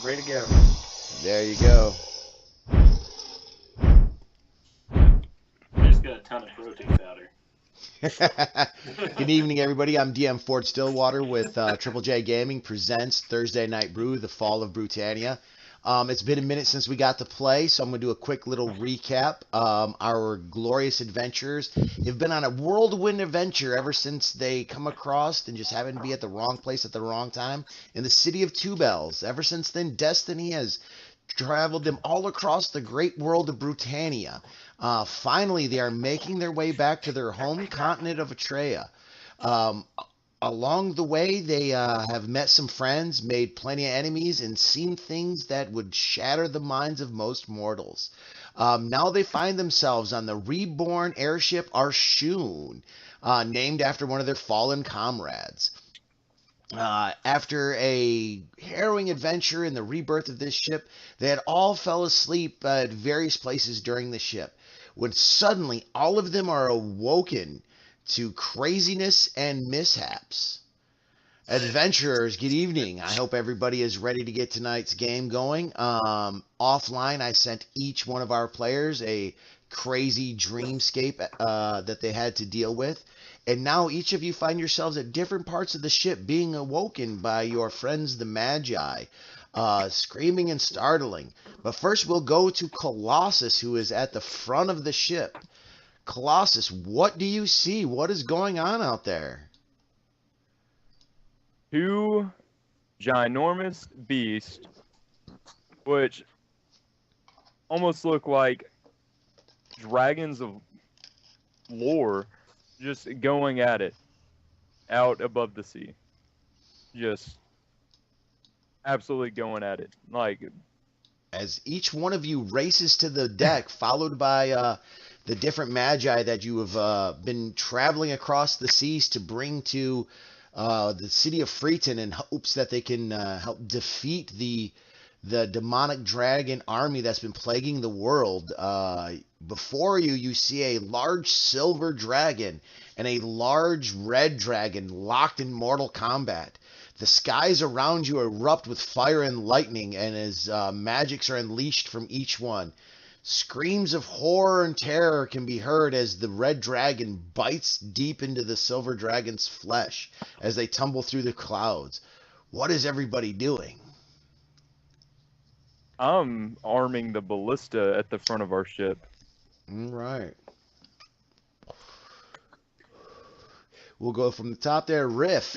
Ready to go. There you go. I just got a ton of protein powder. Good evening, everybody. I'm DM Ford Stillwater with Triple J Gaming presents Thursday Night Brew, The Fall of Britannia. It's been a minute since we got to play, so I'm going to do a quick little recap. Our glorious adventurers have been on a whirlwind adventure ever since they come across and just happened to be at the wrong place at the wrong time in the city of Two Bells. Ever since then, destiny has traveled them all across the great world of Britannia. Finally, they are making their way back to their home continent of Atreia. Um, Along the way, they have met some friends, made plenty of enemies, and seen things that would shatter the minds of most mortals. Now they find themselves on the reborn airship Arshoon, named after one of their fallen comrades. After a harrowing adventure in the rebirth of this ship, they had all fell asleep at various places during the ship, when suddenly all of them are awoken to craziness and mishaps. Adventurers, good evening. I hope everybody is ready to get tonight's game going. Offline, I sent each one of our players a crazy dreamscape that they had to deal with. And now each of you find yourselves at different parts of the ship being awoken by your friends, the Magi, screaming and startling. But first, we'll go to Colossus, who is at the front of the ship. Colossus, what do you see? What is going on out there? Two ginormous beasts, which almost look like dragons of lore, just going at it out above the sea. Just absolutely going at it. Like, As each one of you races to the deck, followed by the different magi that you have been traveling across the seas to bring to the city of Freeton in hopes that they can help defeat the demonic dragon army that's been plaguing the world. Before you, you see a large silver dragon and a large red dragon locked in mortal combat. The skies around you erupt with fire and lightning, and as magics are unleashed from each one, screams of horror and terror can be heard as the red dragon bites deep into the silver dragon's flesh as they tumble through the clouds. What is everybody doing? I'm arming the ballista at the front of our ship. All right. We'll go from the top there. Riff.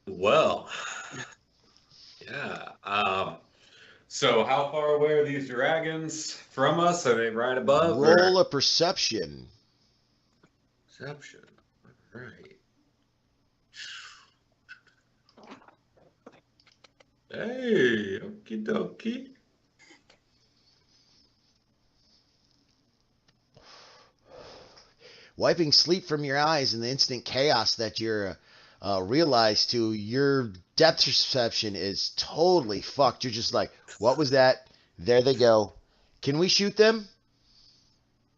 Well, yeah. So how far away are these dragons from us? Are they right above? Roll a perception. Perception. Right. Hey, okie dokie. Wiping sleep from your eyes in the instant chaos that you're realize to, your depth perception is totally fucked. You're just like, what was that? There they go. Can we shoot them?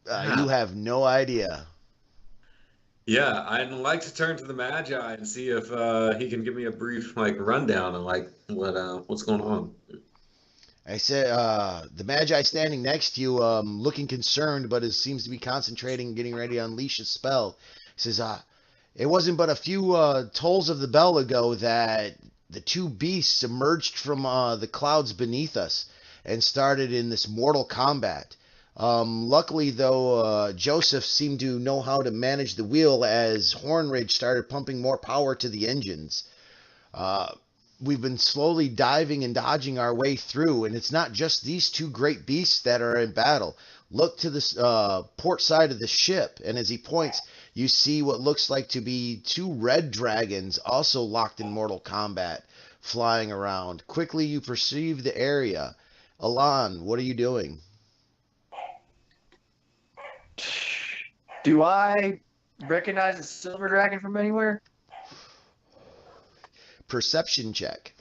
You have no idea. Yeah, I'd like to turn to the Magi and see if he can give me a brief rundown on what's going on. I said, the Magi standing next to you, looking concerned, but seems to be concentrating, getting ready to unleash a spell. He says, it wasn't but a few tolls of the bell ago that the two beasts emerged from the clouds beneath us and started in this mortal combat. Luckily, though, Joseph seemed to know how to manage the wheel as Hornridge started pumping more power to the engines. We've been slowly diving and dodging our way through, and it's not just these two great beasts that are in battle. Look to the port side of the ship, and as he points, you see what looks like to be two red dragons also locked in mortal combat, flying around. Quickly, you perceive the area. Alan, what are you doing? Do I recognize a silver dragon from anywhere? Perception check.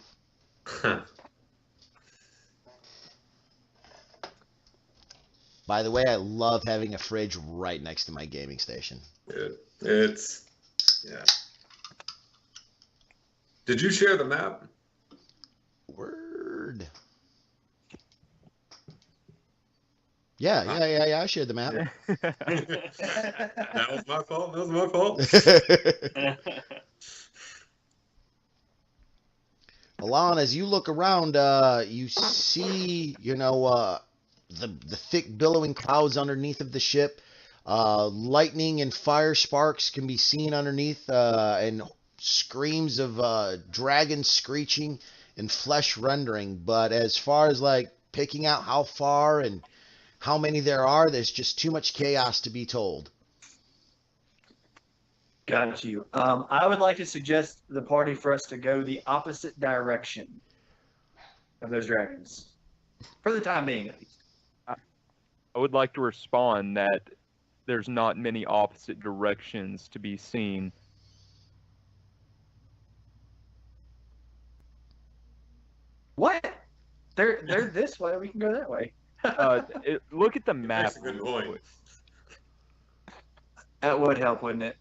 By the way, I love having a fridge right next to my gaming station. Yeah. Did you share the map? Yeah, yeah. I shared the map. That was my fault. That was my fault. Alon, as you look around, you see, the thick billowing clouds underneath of the ship. Lightning and fire sparks can be seen underneath, and screams of dragons screeching and flesh rendering. But as far as like picking out how far and how many there are, there's just too much chaos to be told. Got you. I would like to suggest the party for us to go the opposite direction of those dragons. For the time being, at least. I would like to respond that there's not many opposite directions to be seen. What? They're this way. We can go that way. Look at the map. That's a good real point. quick. That would help, wouldn't it?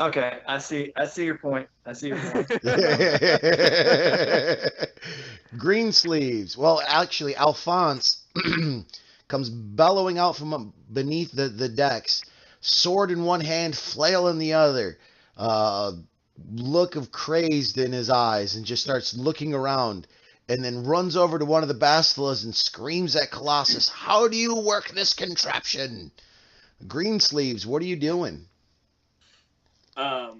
Okay, I see your point. I see your point. Green sleeves. Well, actually, Alphonse comes bellowing out from beneath the decks, sword in one hand, flail in the other. Look of crazed in his eyes, and just starts looking around, and then runs over to one of the Bastilas and screams at Colossus, "How do you work this contraption?" Green sleeves, what are you doing? All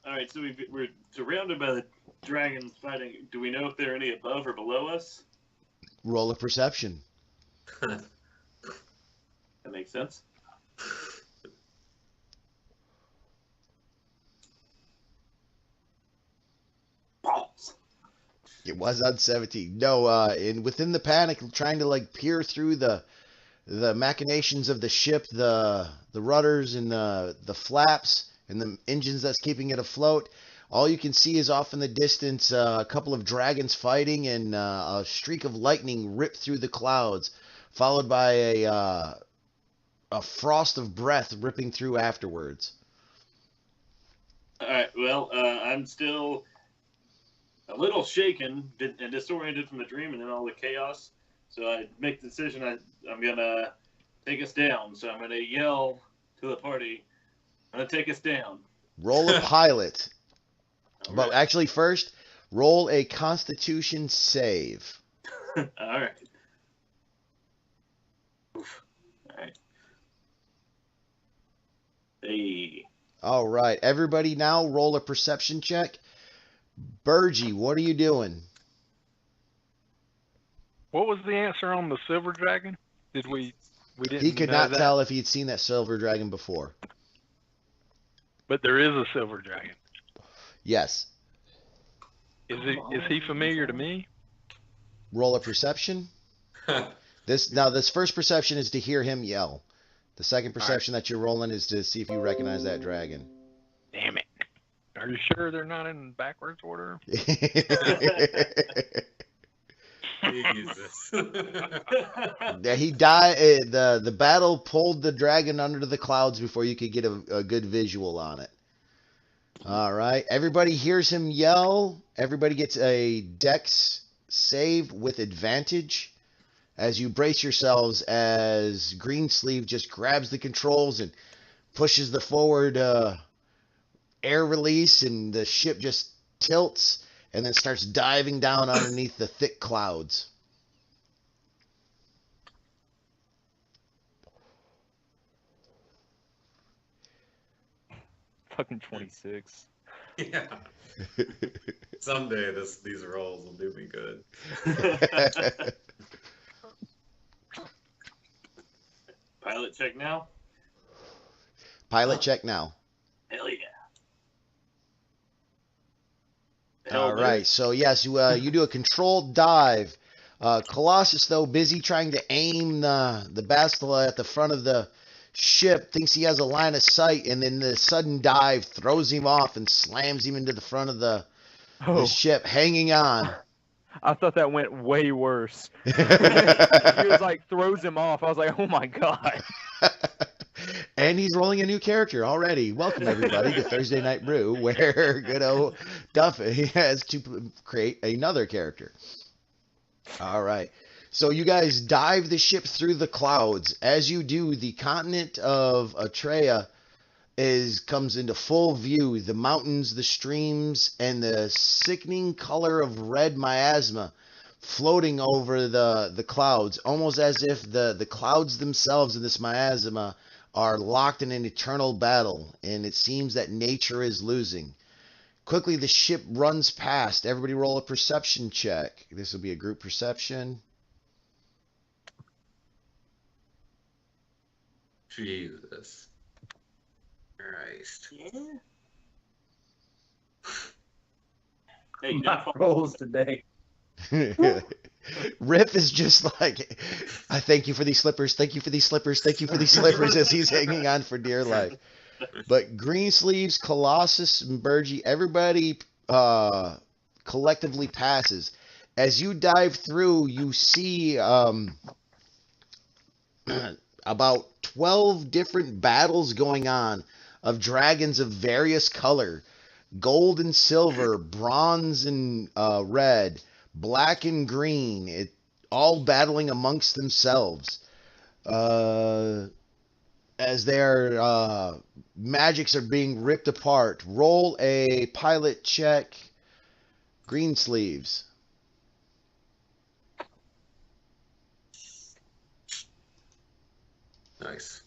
right, so we're surrounded by the dragons fighting. Do we know if there are any above or below us? Roll a perception. That makes sense. Balls. It was on 17. No, and within the panic, trying to like peer through the machinations of the ship, the rudders and the flaps and the engines that's keeping it afloat. All you can see is off in the distance a couple of dragons fighting, and a streak of lightning rip through the clouds, followed by a frost of breath ripping through afterwards. All right. Well, I'm still a little shaken and disoriented from the dream and then all the chaos. So I make the decision I'm gonna take us down. So I'm gonna yell to the party, "I'm gonna take us down." Roll a pilot. All But right. actually, first, roll a Constitution save. All right. Oof. All right. Hey. All right, everybody now roll a perception check. Burgie, what are you doing? What was the answer on the silver dragon? We didn't He could know not that, tell if he'd seen that silver dragon before. but there is a silver dragon. Yes. Is he familiar to me? Roll a perception. This first perception is to hear him yell. The second perception that you're rolling is to see if you recognize that dragon. Damn it! Are you sure they're not in backwards order? Jesus. Yeah, he died. The battle pulled the dragon under the clouds before you could get a good visual on it. All right, everybody hears him yell. Everybody gets a dex save with advantage as you brace yourselves as Greensleeve just grabs the controls and pushes the forward air release, and the ship just tilts and then starts diving down underneath the thick clouds. Fucking 26. Yeah. Someday these rolls will do me good. Pilot check now. Pilot check now. Hell yeah. All right, so yes, you do a controlled dive. Colossus, though, busy trying to aim the Bastila at the front of the ship, thinks he has a line of sight, and then the sudden dive throws him off and slams him into the front of the ship, hanging on. I thought that went way worse. He was like throws him off. I was like, oh my god. And he's rolling a new character already. Welcome, everybody, to Thursday Night Brew, where good old Duffy has to create another character. All right. So you guys dive the ship through the clouds. As you do, the continent of Atrea comes into full view. The mountains, the streams, and the sickening color of red miasma floating over the clouds, almost as if the clouds themselves in this miasma are locked in an eternal battle, and it seems that nature is losing. Quickly, the ship runs past. Everybody roll a perception check. This will be a group perception. Jesus Christ. Yeah. Hey, you My didn't fall. rolls today. Riff is just like, I thank you for these slippers, thank you for these slippers, thank you for these slippers, as he's hanging on for dear life. But Greensleeves, Colossus, and Burgie, everybody collectively passes. As you dive through, you see about 12 different battles going on of dragons of various color. Gold and silver, bronze and red, black and green, all battling amongst themselves. As their magics are being ripped apart. Roll a pilot check, Greensleeves. Nice.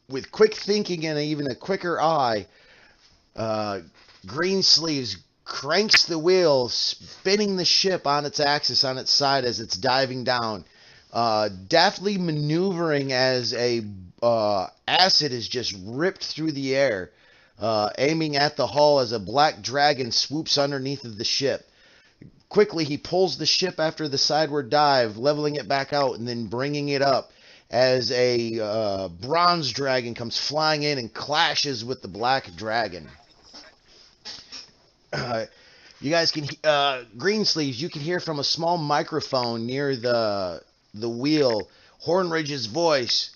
With quick thinking and even a quicker eye, Greensleeves cranks the wheel, spinning the ship on its axis on its side as it's diving down, deftly maneuvering as a acid is just ripped through the air, aiming at the hull as a black dragon swoops underneath of the ship. Quickly, he pulls the ship after the sideward dive, leveling it back out and then bringing it up as a bronze dragon comes flying in and clashes with the black dragon. You guys can, Greensleeves, you can hear from a small microphone near the wheel, Hornridge's voice.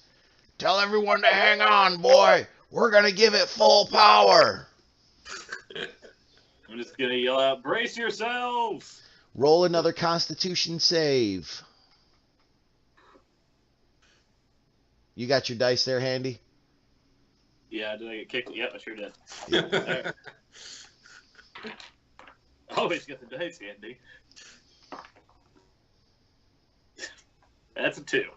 Tell everyone to hang on, boy. We're going to give it full power. I'm just gonna yell out, "Brace yourselves!" Roll another Constitution save. You got your dice there handy? Yeah, did I get kicked? Yep, I sure did. Alright. Always got the dice handy. That's a 2.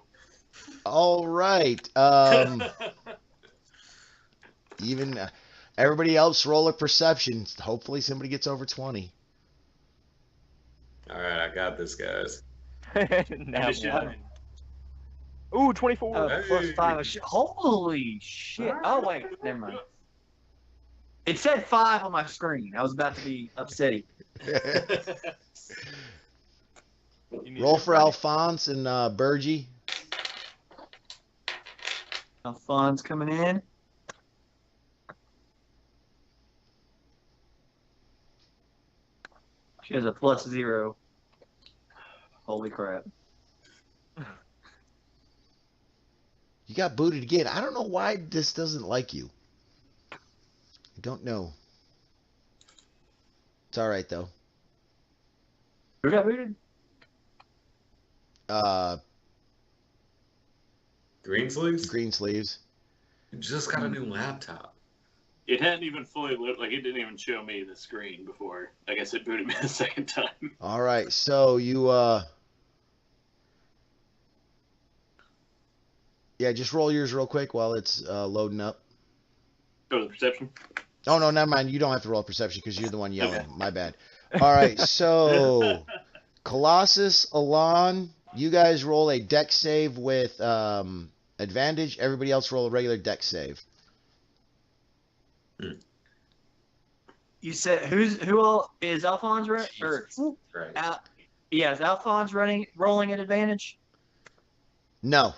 All right. Even everybody else roll a perception. Hopefully somebody gets over 20. All right, I got this, guys. Now Just what? shine. Ooh, 24. Oh, plus Hey. 5. Holy shit. Oh, wait. Never mind. It said 5 on my screen. I was about to be upset. You need Roll to for write it. Alphonse and Burgie. Funds coming in. She has a +0. Holy crap. You got booted again. I don't know why this doesn't like you. I don't know. It's all right, though. Who got booted? Greensleeves? Greensleeves. Just got a new laptop. It hadn't even fully lit, like it didn't even show me the screen before. I guess it booted me the second time. All right, so you yeah, just roll yours real quick while it's loading up. Go to the perception. Oh no, never mind. You don't have to roll a perception because you're the one yelling. Okay. My bad. All right, so Colossus, Alon, you guys roll a dex save with advantage. Everybody else roll a regular dex save. You said who all is Alphonse right? Or Right. yeah, is Alphonse rolling at advantage? No.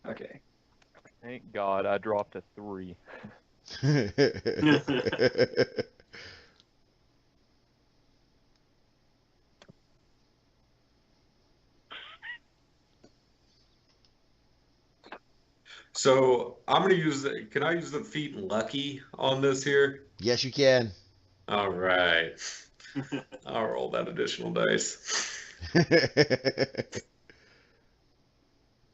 Okay. Thank God I dropped a 3. So I'm gonna can I use the feat lucky on this here? Yes, you can. All right. I'll roll that additional dice.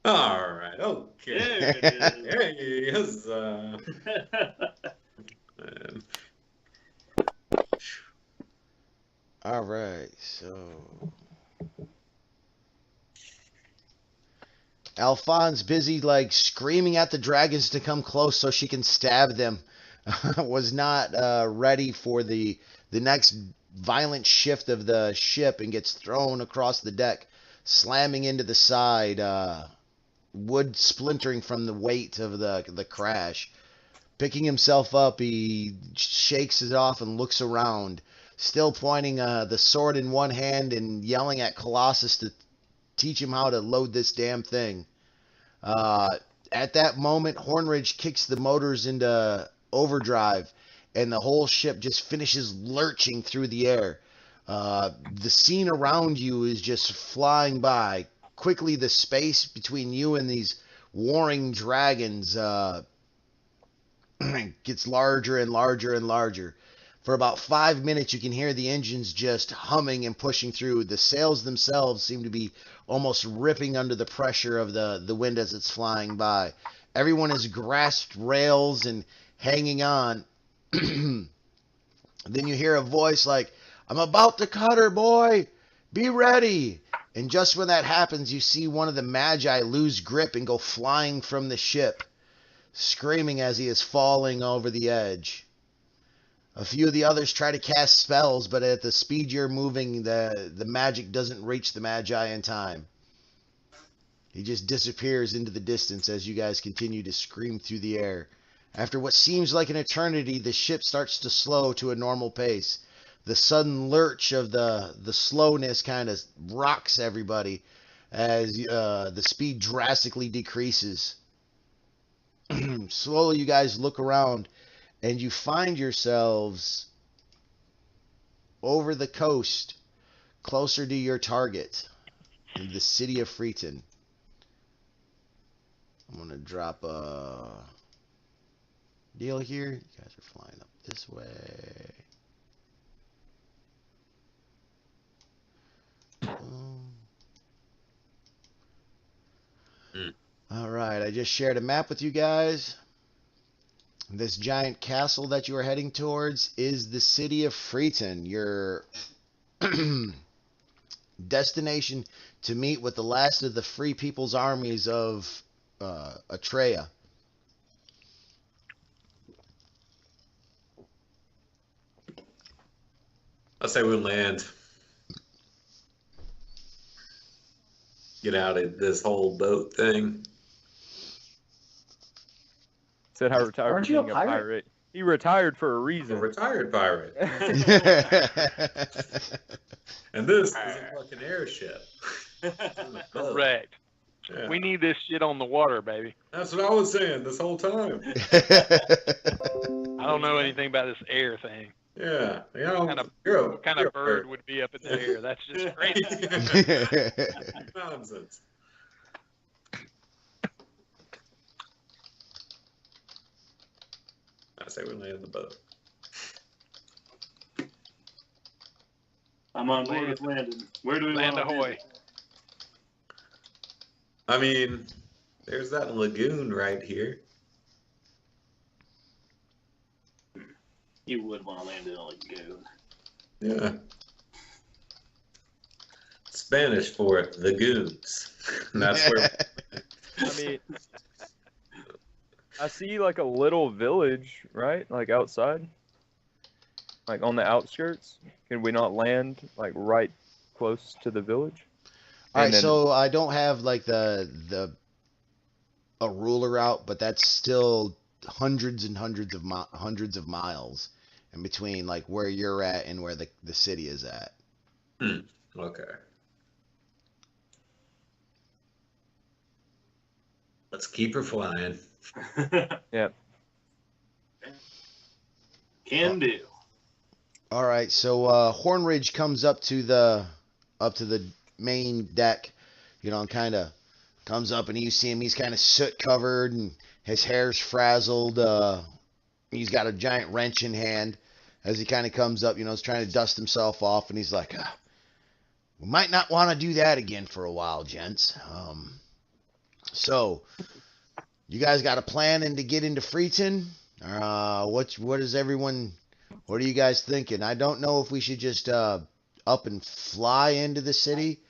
All right. Okay. There it is. There he is. Man. All right, so Alphonse, busy like screaming at the dragons to come close so she can stab them, was not ready for the next violent shift of the ship and gets thrown across the deck, slamming into the side, wood splintering from the weight of the crash. Picking himself up, he shakes it off and looks around, still pointing the sword in one hand and yelling at Colossus to teach him how to load this damn thing. At that moment, Hornridge kicks the motors into overdrive, and the whole ship just finishes lurching through the air. The scene around you is just flying by. Quickly, the space between you and these warring dragons gets larger and larger and larger. For about 5 minutes, you can hear the engines just humming and pushing through. The sails themselves seem to be almost ripping under the pressure of the wind as it's flying by. Everyone has grasped rails and hanging on. Then you hear a voice like, "I'm about to cut her, boy. Be ready." And just when that happens, you see one of the Magi lose grip and go flying from the ship, screaming as he is falling over the edge. A few of the others try to cast spells, but at the speed you're moving, the magic doesn't reach the Magi in time. He just disappears into the distance as you guys continue to scream through the air. After what seems like an eternity, the ship starts to slow to a normal pace. The sudden lurch of the slowness kind of rocks everybody as the speed drastically decreases. Slowly, you guys look around, and you find yourselves over the coast, closer to your target, in the city of Freeton. I'm going to drop a deal here. You guys are flying up this way. All right, I just shared a map with you guys. This giant castle that you are heading towards is the city of Freeton, your destination to meet with the last of the free people's armies of Atreya. I say we land. Get out of this whole boat thing. Said I retired Aren't from you a being a pirate? pirate. He retired for a A reason. retired pirate. And this is a fucking airship. Correct. Yeah. We need this shit on the water, baby. That's what I was saying this whole time. I don't know anything about this air thing. Yeah. You know, Kind of- you're What kind of bird would be up in the air? That's just crazy. Nonsense. I say we land the boat. I'm on board with Landon. Where do we Land want to ahoy. I mean, there's that lagoon right here. You would want to land in a lagoon. Yeah. Spanish for lagoons. And that's where I mean, I see like a little village, right? Like outside, like on the outskirts. Can we not land like right close to the village? All right, And then- so I don't have like a ruler out, but that's still hundreds and hundreds of miles in between like where you're at and where the city is at. Okay. Let's keep her flying. Yep. Can do. All right, so Hornridge comes up to the main deck, and kind of comes up, and you see him. He's kind of soot covered, and his hair's frazzled. He's got a giant wrench in hand as he kind of comes up. He's trying to dust himself off, and he's like, "We might not want to do that again for a while, gents. So, you guys got a plan to get into Freeton? What is everyone? What are you guys thinking? I don't know if we should just up and fly into the city.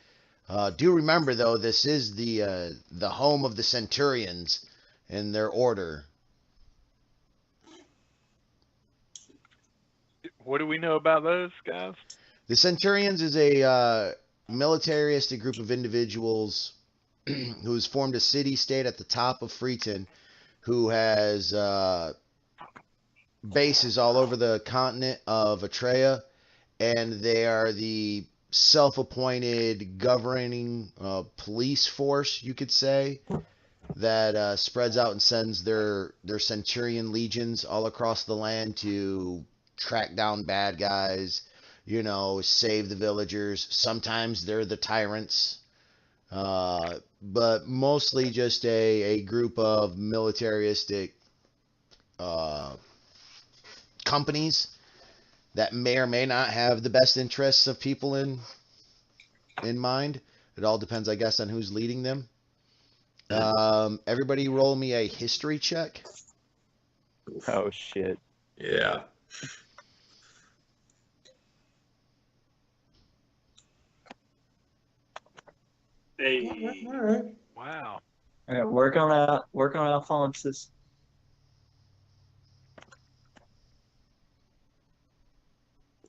Do remember though, this is the home of the Centurions and their order." What do we know about those guys? The Centurions is a militaristic group of individuals who's formed a city-state at the top of Freeton, who has bases all over the continent of Atrea, and they are the self-appointed governing police force, you could say, that spreads out and sends their Centurion legions all across the land to track down bad guys, save the villagers. Sometimes they're the tyrants, but mostly just a group of militaristic companies that may or may not have the best interests of people in mind. It all depends, I guess, on who's leading them. Everybody roll me a history check. Oh shit. Yeah. Hey. All right. Wow. All right, work on Alphonsus.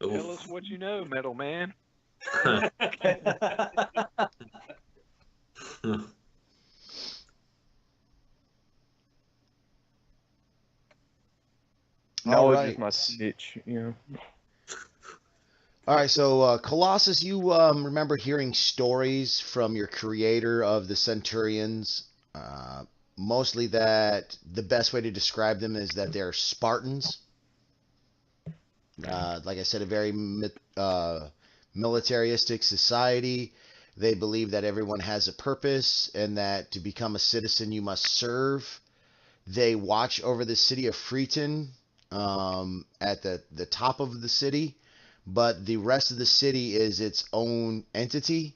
Tell us what you know, metal man. Knowledge right. is my snitch, All right, so Colossus, you remember hearing stories from your creator of the Centurions, mostly that the best way to describe them is that they're Spartans. Like I said, a very militaristic society. They believe that everyone has a purpose and that to become a citizen you must serve. They watch over the city of Freeton at the top of the city, but the rest of the city is its own entity,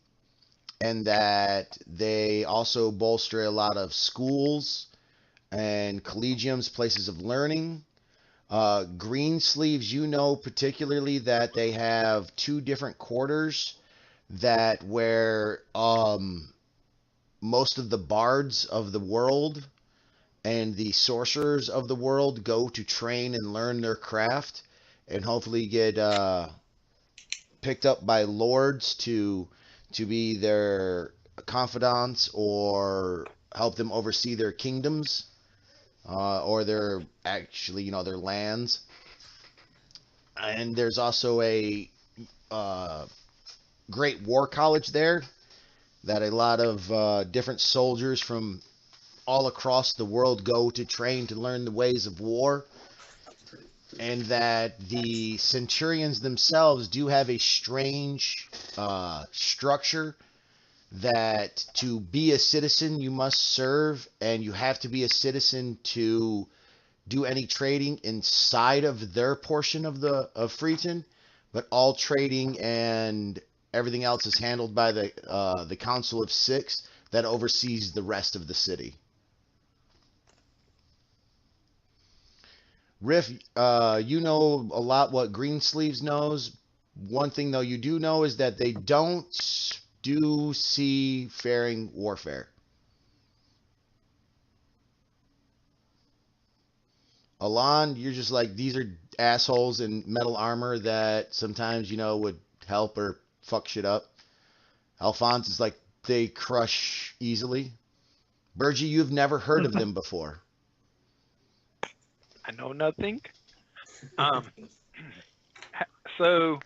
and that they also bolster a lot of schools and collegiums, places of learning. Greensleeves, particularly that they have two different quarters that where most of the bards of the world and the sorcerers of the world go to train and learn their craft and hopefully get picked up by lords to be their confidants or help them oversee their kingdoms or their their lands. And there's also a great war college there that a lot of different soldiers from all across the world go to train to learn the ways of war, and that the Centurions themselves do have a strange structure that to be a citizen you must serve, and you have to be a citizen to do any trading inside of their portion of Freeton, but all trading and everything else is handled by the Council of Six that oversees the rest of the city. Riff, you know a lot what Greensleeves knows. One thing, though, you do know is that they don't do seafaring warfare. Alon, you're just like, these are assholes in metal armor that sometimes, would help or fuck shit up. Alphonse is like, they crush easily. Burgie, you've never heard of them before. I know nothing. Um, so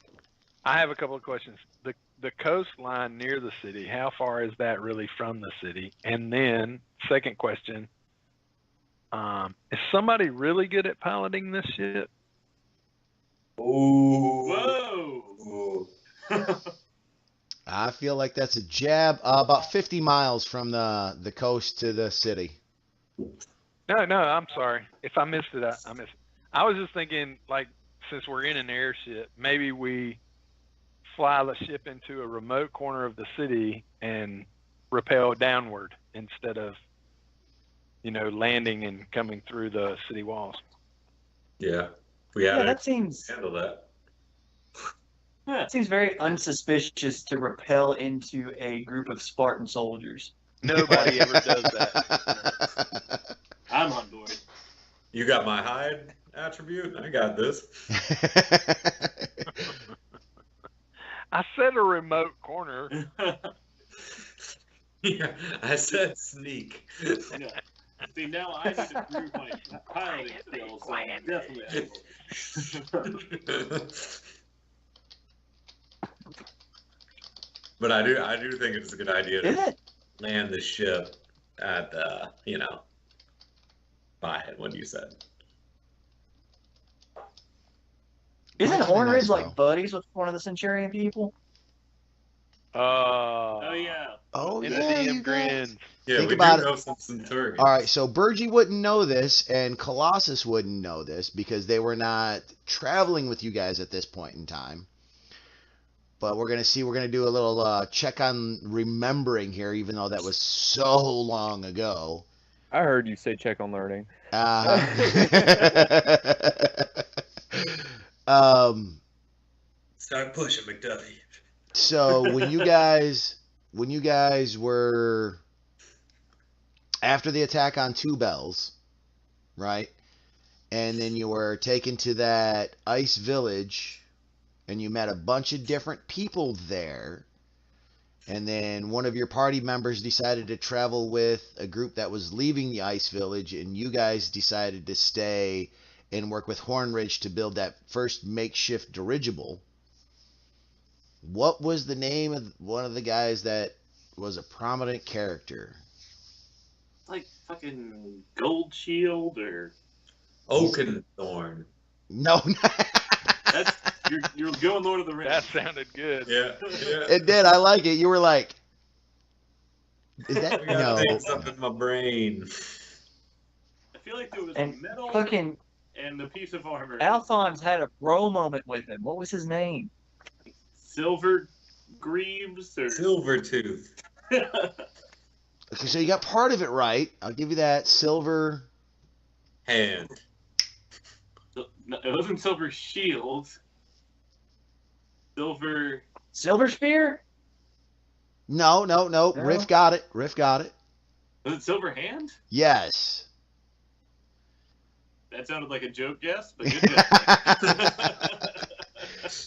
I have a couple of questions. The coastline near the city, how far is that really from the city? And then, second question, is somebody really good at piloting this ship? Ooh. Whoa! Ooh. I feel like that's a jab. About 50 miles from the coast to the city. No, I'm sorry. If I missed it, I missed it. I was just thinking, like, since we're in an airship, maybe we fly the ship into a remote corner of the city and rappel downward instead of, landing and coming through the city walls. Yeah. We had Yeah, to that seems handle that. very unsuspicious to repel into a group of Spartan soldiers. Nobody ever does that. I'm on board. You got my hide attribute? I got this. I said a remote corner. Yeah, I said sneak. Yeah. See, now I need to prove my piloting skills, so I'm definitely on board. But I do think it's a good idea Is to it? land the ship at by what you said. Isn't Might be Hornridge nice, like though. buddies with one of the Centurion people? Oh, yeah. Oh, In the yeah, DM you guys. grins. Yeah, Think we about do it. know some Centurions. All right, so Burgie wouldn't know this, and Colossus wouldn't know this because they were not traveling with you guys at this point in time. But we're gonna see. We're gonna do a little check on remembering here, even though that was so long ago. I heard you say check on learning. Start pushing, McDuffie. So when you guys were after the attack on Two Bells, right? And then you were taken to that ice village and you met a bunch of different people there. And then one of your party members decided to travel with a group that was leaving the ice village, and you guys decided to stay and work with Hornridge to build that first makeshift dirigible. What was the name of one of the guys that was a prominent character? Like fucking Gold Shield or Oakenthorn. No, that's you're going Lord of the Rings. That sounded good. Yeah. it did. I like it. You were like, is that I gotta no? think something in my brain. I feel like there was And metal fucking and a piece of armor. Alphonse had a bro moment with him. What was his name? Silver Greaves or Silvertooth. Okay, so you got part of it right. I'll give you that. Silver. Hand. No, it wasn't Silver Shield. Silver. Silver Spear? No. No? Riff got it. Was it Silver Hand? Yes. That sounded like a joke guess, but good guess.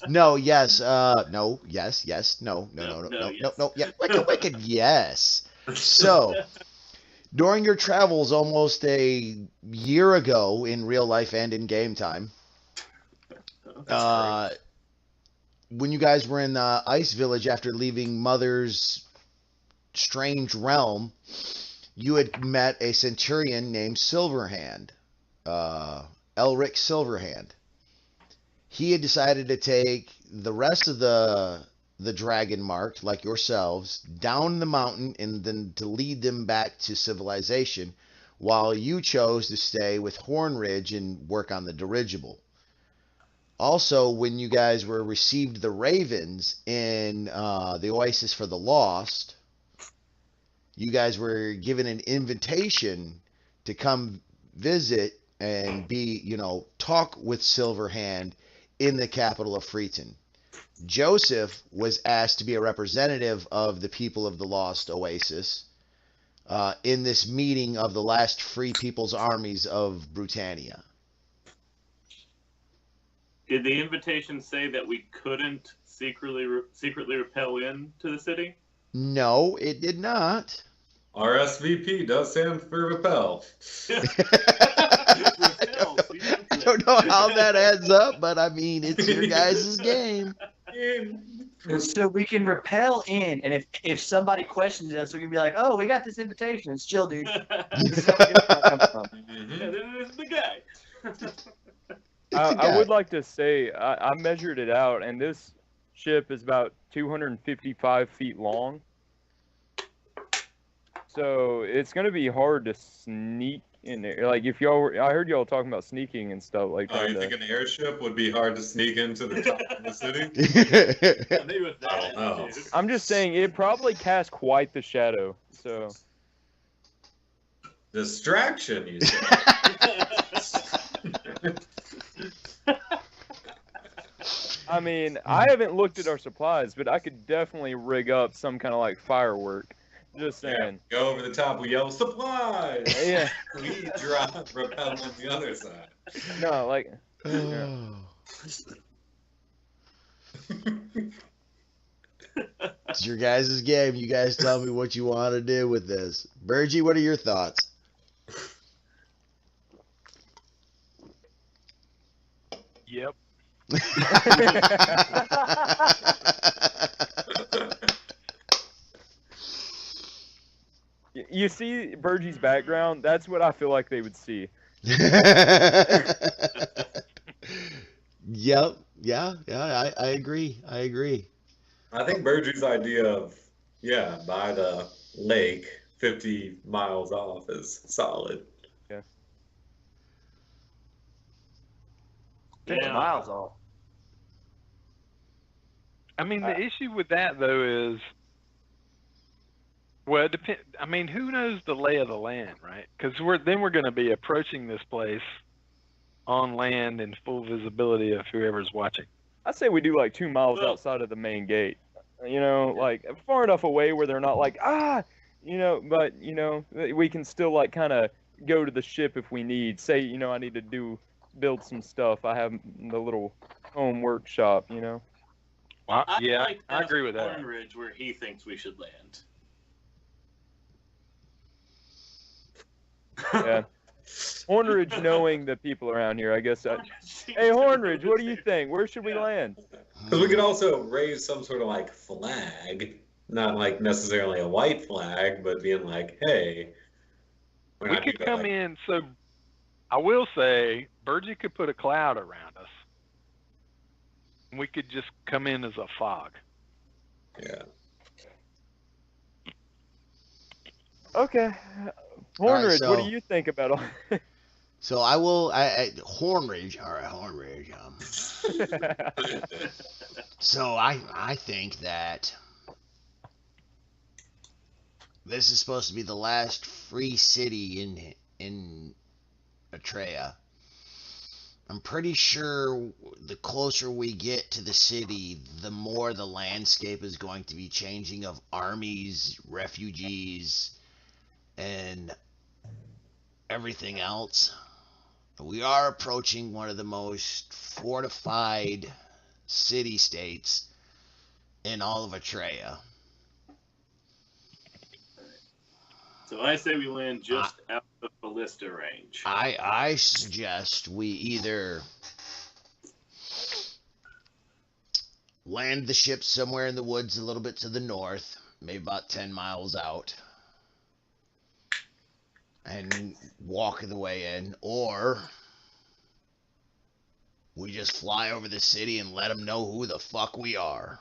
No, yes, no, yes, no, yeah, wicked, yes. So, during your travels almost a year ago in real life and in game time, when you guys were in the ice village after leaving Mother's strange realm, you had met a centurion named Silverhand, Elric Silverhand. He had decided to take the rest of the dragon marked, like yourselves, down the mountain and then to lead them back to civilization, while you chose to stay with Hornridge and work on the dirigible. Also, when you guys were received the Ravens in the Oasis for the Lost, you guys were given an invitation to come visit and be, talk with Silverhand in the capital of Freeton. Joseph was asked to be a representative of the people of the Lost Oasis in this meeting of the last free people's armies of Britannia. Did the invitation say that we couldn't secretly repel into the city? No, it did not. RSVP does stand for repel. Repel, see? don't know how that adds up, but I mean, it's your guys' game. So we can repel in, and if somebody questions us, we can be like, "Oh, we got this invitation. It's chill, dude." This is where it's come from. Yeah, this is the guy. I would like to say I measured it out, and this ship is about 255 feet long. So it's gonna be hard to sneak in there. Like if I heard y'all talking about sneaking and stuff. Like, Oh, you think an airship would be hard to sneak into the top of the city? Maybe with that I don't know. attitude. I'm just saying it probably casts quite the shadow. So Distraction, you say. I mean, I haven't looked at our supplies, but I could definitely rig up some kind of like firework. Just saying. Go over the top, we yell, supplies! Yeah. We drop, repel on the other side. No, like. It's your guys' game. You guys tell me what you want to do with this. Virgie, what are your thoughts? Yep. You see Virgie's background? That's what I feel like they would see. Yep. Yeah. I agree. I think Burgie's idea of, by the lake, 50 miles off is solid. 50 miles off. I mean, the issue with that though is, well, it depend. I mean, who knows the lay of the land, right? Because we're going to be approaching this place on land in full visibility of whoever's watching. I say we do like 2 miles outside of the main gate. You know, like far enough away where they're not like, but we can still like kind of go to the ship if we need. Say, I need to build some stuff. I have the little home workshop, Well, I I agree with that. Horn Ridge where he thinks we should land. Yeah. Hornridge, knowing the people around here, I guess. Hey, Hornridge, what do you think? Where should we land? Because we could also raise some sort of like flag, not like necessarily a white flag, but being like, hey, We could come in. So I will say, Burgie could put a cloud around us. And we could just come in as a fog. Yeah. Okay. Hornridge, what do you think about all? So I will. Hornridge. All right, Hornridge. So I think that this is supposed to be the last free city in Atreya. I'm pretty sure the closer we get to the city, the more the landscape is going to be changing of armies, refugees, and everything else. We are approaching one of the most fortified city-states in all of Atreya. So I say we land just out of ballista range. I suggest we either land the ship somewhere in the woods a little bit to the north, maybe about 10 miles out, and walk the way in, or we just fly over the city and let them know who the fuck we are.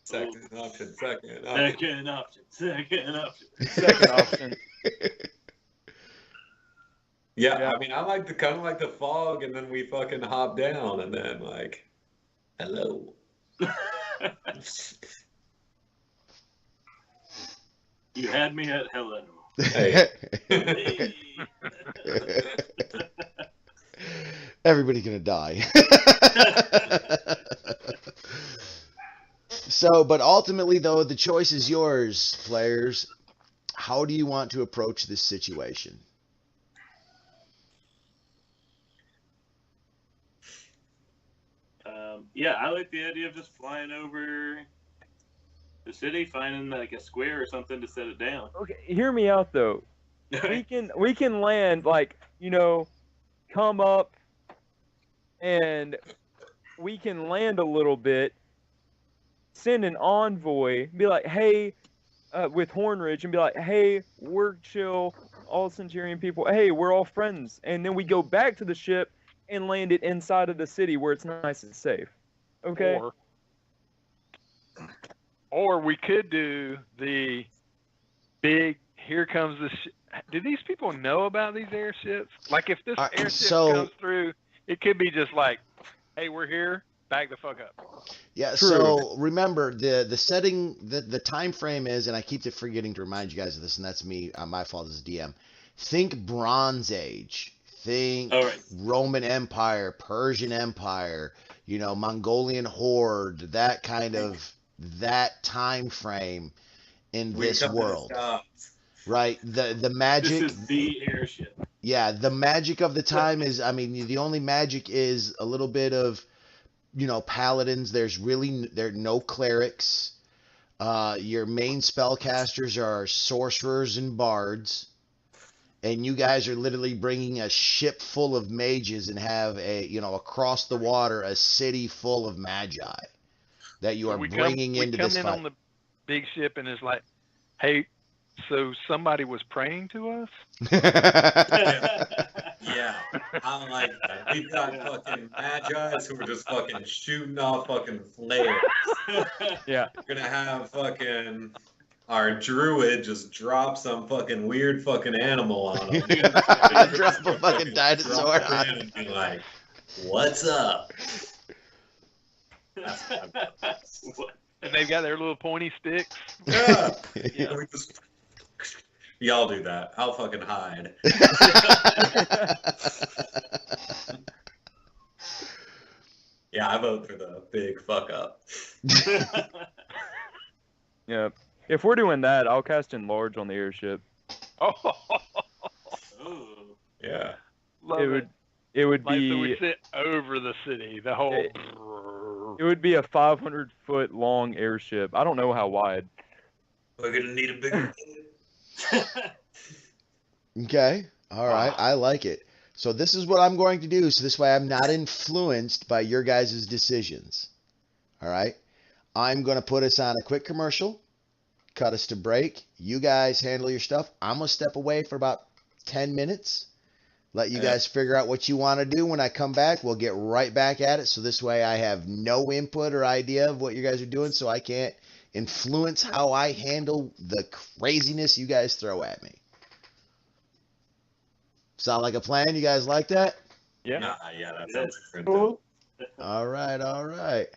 Second option. Second option. Second option. Yeah, I mean, I like the kind of like the fog, and then we fucking hop down, and then like, hello. You had me at hello. Hey. Hey. Everybody's gonna die. So, but ultimately, though, the choice is yours, players. How do you want to approach this situation? I like the idea of just flying over the city, finding like a square or something to set it down. Okay, hear me out though. We can land, like, come up and we can land a little bit, send an envoy, be like, hey, with Hornridge, and be like, hey, we're chill, all Centurion people, hey, we're all friends. And then we go back to the ship and land it inside of the city where it's nice and safe. Okay? Or we could do the big, here comes the do these people know about these airships? Like, if this airship comes through, it could be just like, hey, we're here, back the fuck up. Yeah, true. So remember, the setting, the time frame is, and I keep forgetting to remind you guys of this, and that's me, my fault as a DM. Think Bronze Age. Think Roman Empire, Persian Empire, Mongolian horde, that kind of, that time frame in this world. Right? The magic. This is the airship. Yeah, the magic of the time is, the only magic is a little bit of, paladins. There are no clerics. Your main spellcasters are sorcerers and bards. And you guys are literally bringing a ship full of mages and have across the water, a city full of magi that you are bringing into this fight. We come in on the big ship and it's like, hey, so somebody was praying to us? Yeah, I like that. We've got fucking magi's who are just fucking shooting off fucking flares. Yeah. We're gonna have fucking our druid just drop some fucking weird fucking animal on him. Drop a fucking dinosaur on him. And be like, what's up? And they've got their little pointy sticks. Yeah. Yeah. Y'all do that. I'll fucking hide. Yeah, I vote for the big fuck up. Yeah. If we're doing that, I'll cast Enlarge on the airship. Oh. Yeah. It would like, be. So we sit over the city. The whole. It would be a 500-foot long airship. I don't know how wide. We're gonna need a bigger. Okay. All right. I like it. So this is what I'm going to do. So this way I'm not influenced by your guys' decisions. All right. I'm going to put us on a quick commercial, cut us to break. You guys handle your stuff. I'm going to step away for about 10 minutes. Let you guys figure out what you want to do. When I come back, we'll get right back at it. So this way I have no input or idea of what you guys are doing, so I can't influence how I handle the craziness you guys throw at me. Sound like a plan? You guys like that? Yeah. Yeah, that sounds different. All right, all right.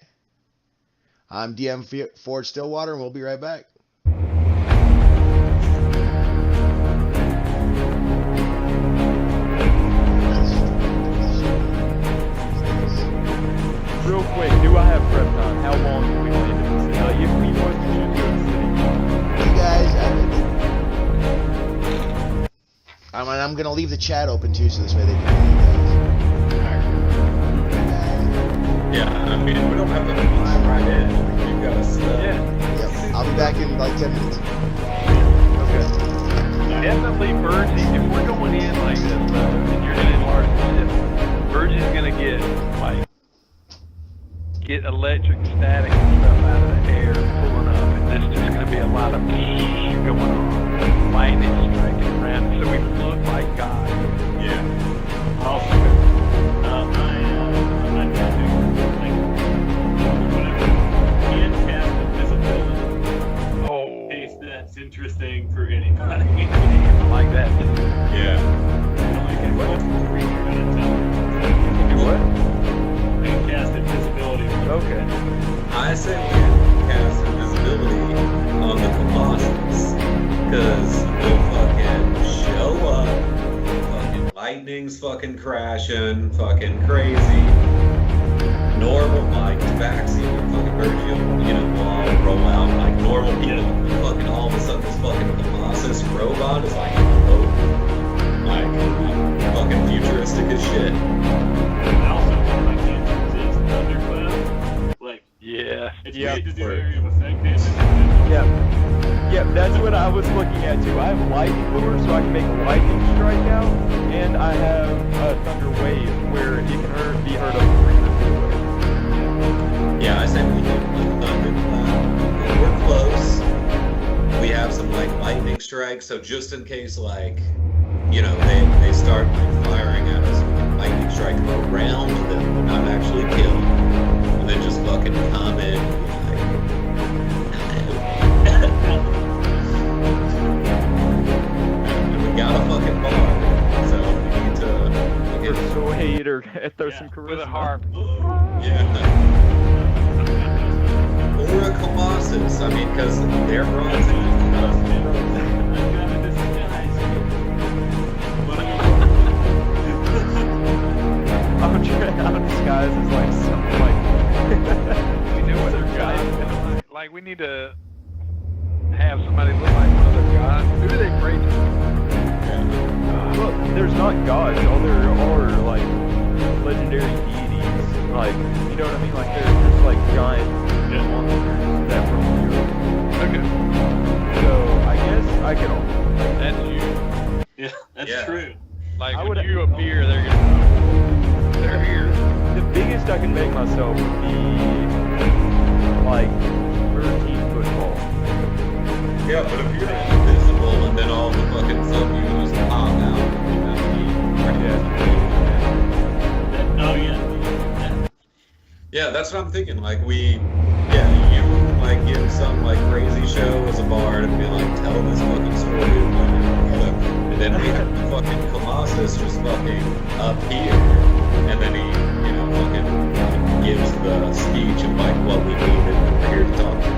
I'm DM Ford Stillwater, and we'll be right back. Real quick, do I have prep time? How long do we land in the city? If we want to shoot to the city. You guys, I'm going to leave the chat open too, so this way they can hear you guys. Yeah, I mean, we don't have to fly right in. You guys. Yep. I'll be back in like 10 minutes. Okay. Definitely Virgin. If we're going in like this, and you're going to enlarge the ship, Virgin's going to get electric static and stuff out of the air pulling up, and there's just going to be a lot of going on, lightning striking around, so we look like God. Yeah. Also, I'm can cast invisibility. Oh, In case that's interesting for anybody. I like that too. Yeah. I can cast invisibility. Okay. I say we cast invisibility on the Colossus, because we'll fucking show up, fucking lightning's fucking crashing, fucking crazy, normal, like, Tabaxi or fucking Virgil, we'll all roll out like normal people, and fucking all of a sudden this fucking Colossus robot is like, fucking futuristic as shit. And also, one of my cantrips is Thunderclap. Like, Yeah. it's Yeah. We had to do area of effect damage. Yeah. Yeah, that's what I was looking at too. I have lightning lure, so I can make a lightning strike out, and I have a thunder wave where it can be heard up to 300 feet away. Yeah, I say we do the thunderclap. We're close. We have some like lightning strikes, so just in case like, you know, they start like firing at us, we can lightning strike around them, but not actually kill them. And then just fucking come in and be like, and we got a fucking bar, so we need to Persuade or throw Yeah, some charisma. With a harp. yeah. Or a Colossus. I mean, because they're bronze. I'll disguise as like some like. We do what their guys like. We need to have somebody look like one of their gods. Who do they pray to? Well, there's not gods. All there are like legendary deities. Like, you know what I mean? Like they're just like giant monsters that roam the earth. Okay. So I guess I could. That's you. Yeah, that's Yeah. true. Like I when would- you appear, they're gonna know they're here. The biggest I can make myself would be like 13 foot tall. Yeah, but if you're invisible and then all the fucking stuff you just pop out, that'd be pretty Oh yeah. Yeah, that's what I'm thinking. Like you like give some like crazy show as a bard and be like, tell this fucking story, and then we have the fucking Colossus just fucking up here, and then he, you know, fucking gives the speech of like what we needed and we're here to talk to.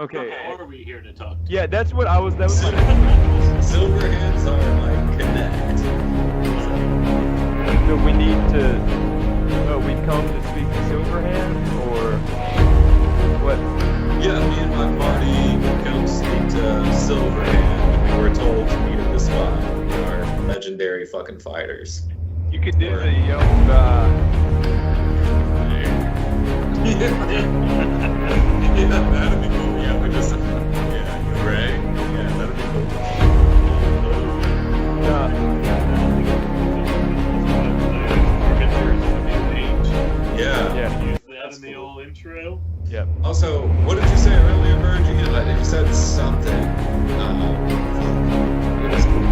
Okay. Or are we here to talk? Yeah, that's what I was. That was my. Silver hands are like connect. So we need to. We've come to speak to Silverhand, or what? Yeah, me and my party come speak to Silverhand. We were told to meet at this spot. We are legendary fucking fighters. You could do Or- the old. Yeah, that'd be cool. Yeah, we just. Yeah, you right? Yeah, that'd be cool. Yeah. Yeah. Use that That's in the cool. old intro. Also, what did you say earlier, Virg? You said something. It was cool.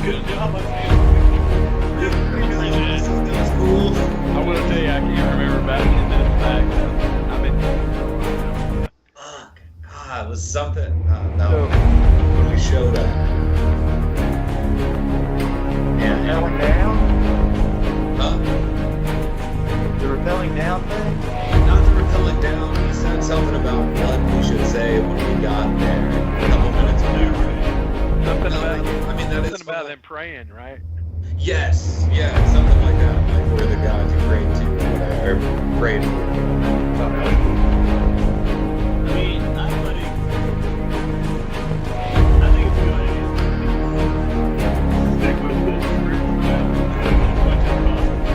Good job, That was cool. I will tell you, I can't remember about 10 minutes back. I've been. Fuck. It was something. No. So- When we showed up. Yeah. Repelling down? Huh? The repelling down thing? Not the repelling down. He said something about what we should say when we got there. A couple minutes ago. Something about I mean, that is something about fine. them praying, right? Yes, yeah, something like that. Like we're the gods you prayed to or whatever. Or prayed for. I thought that was cool. I mean, I think it's a good idea. Stick with this for as much as possible.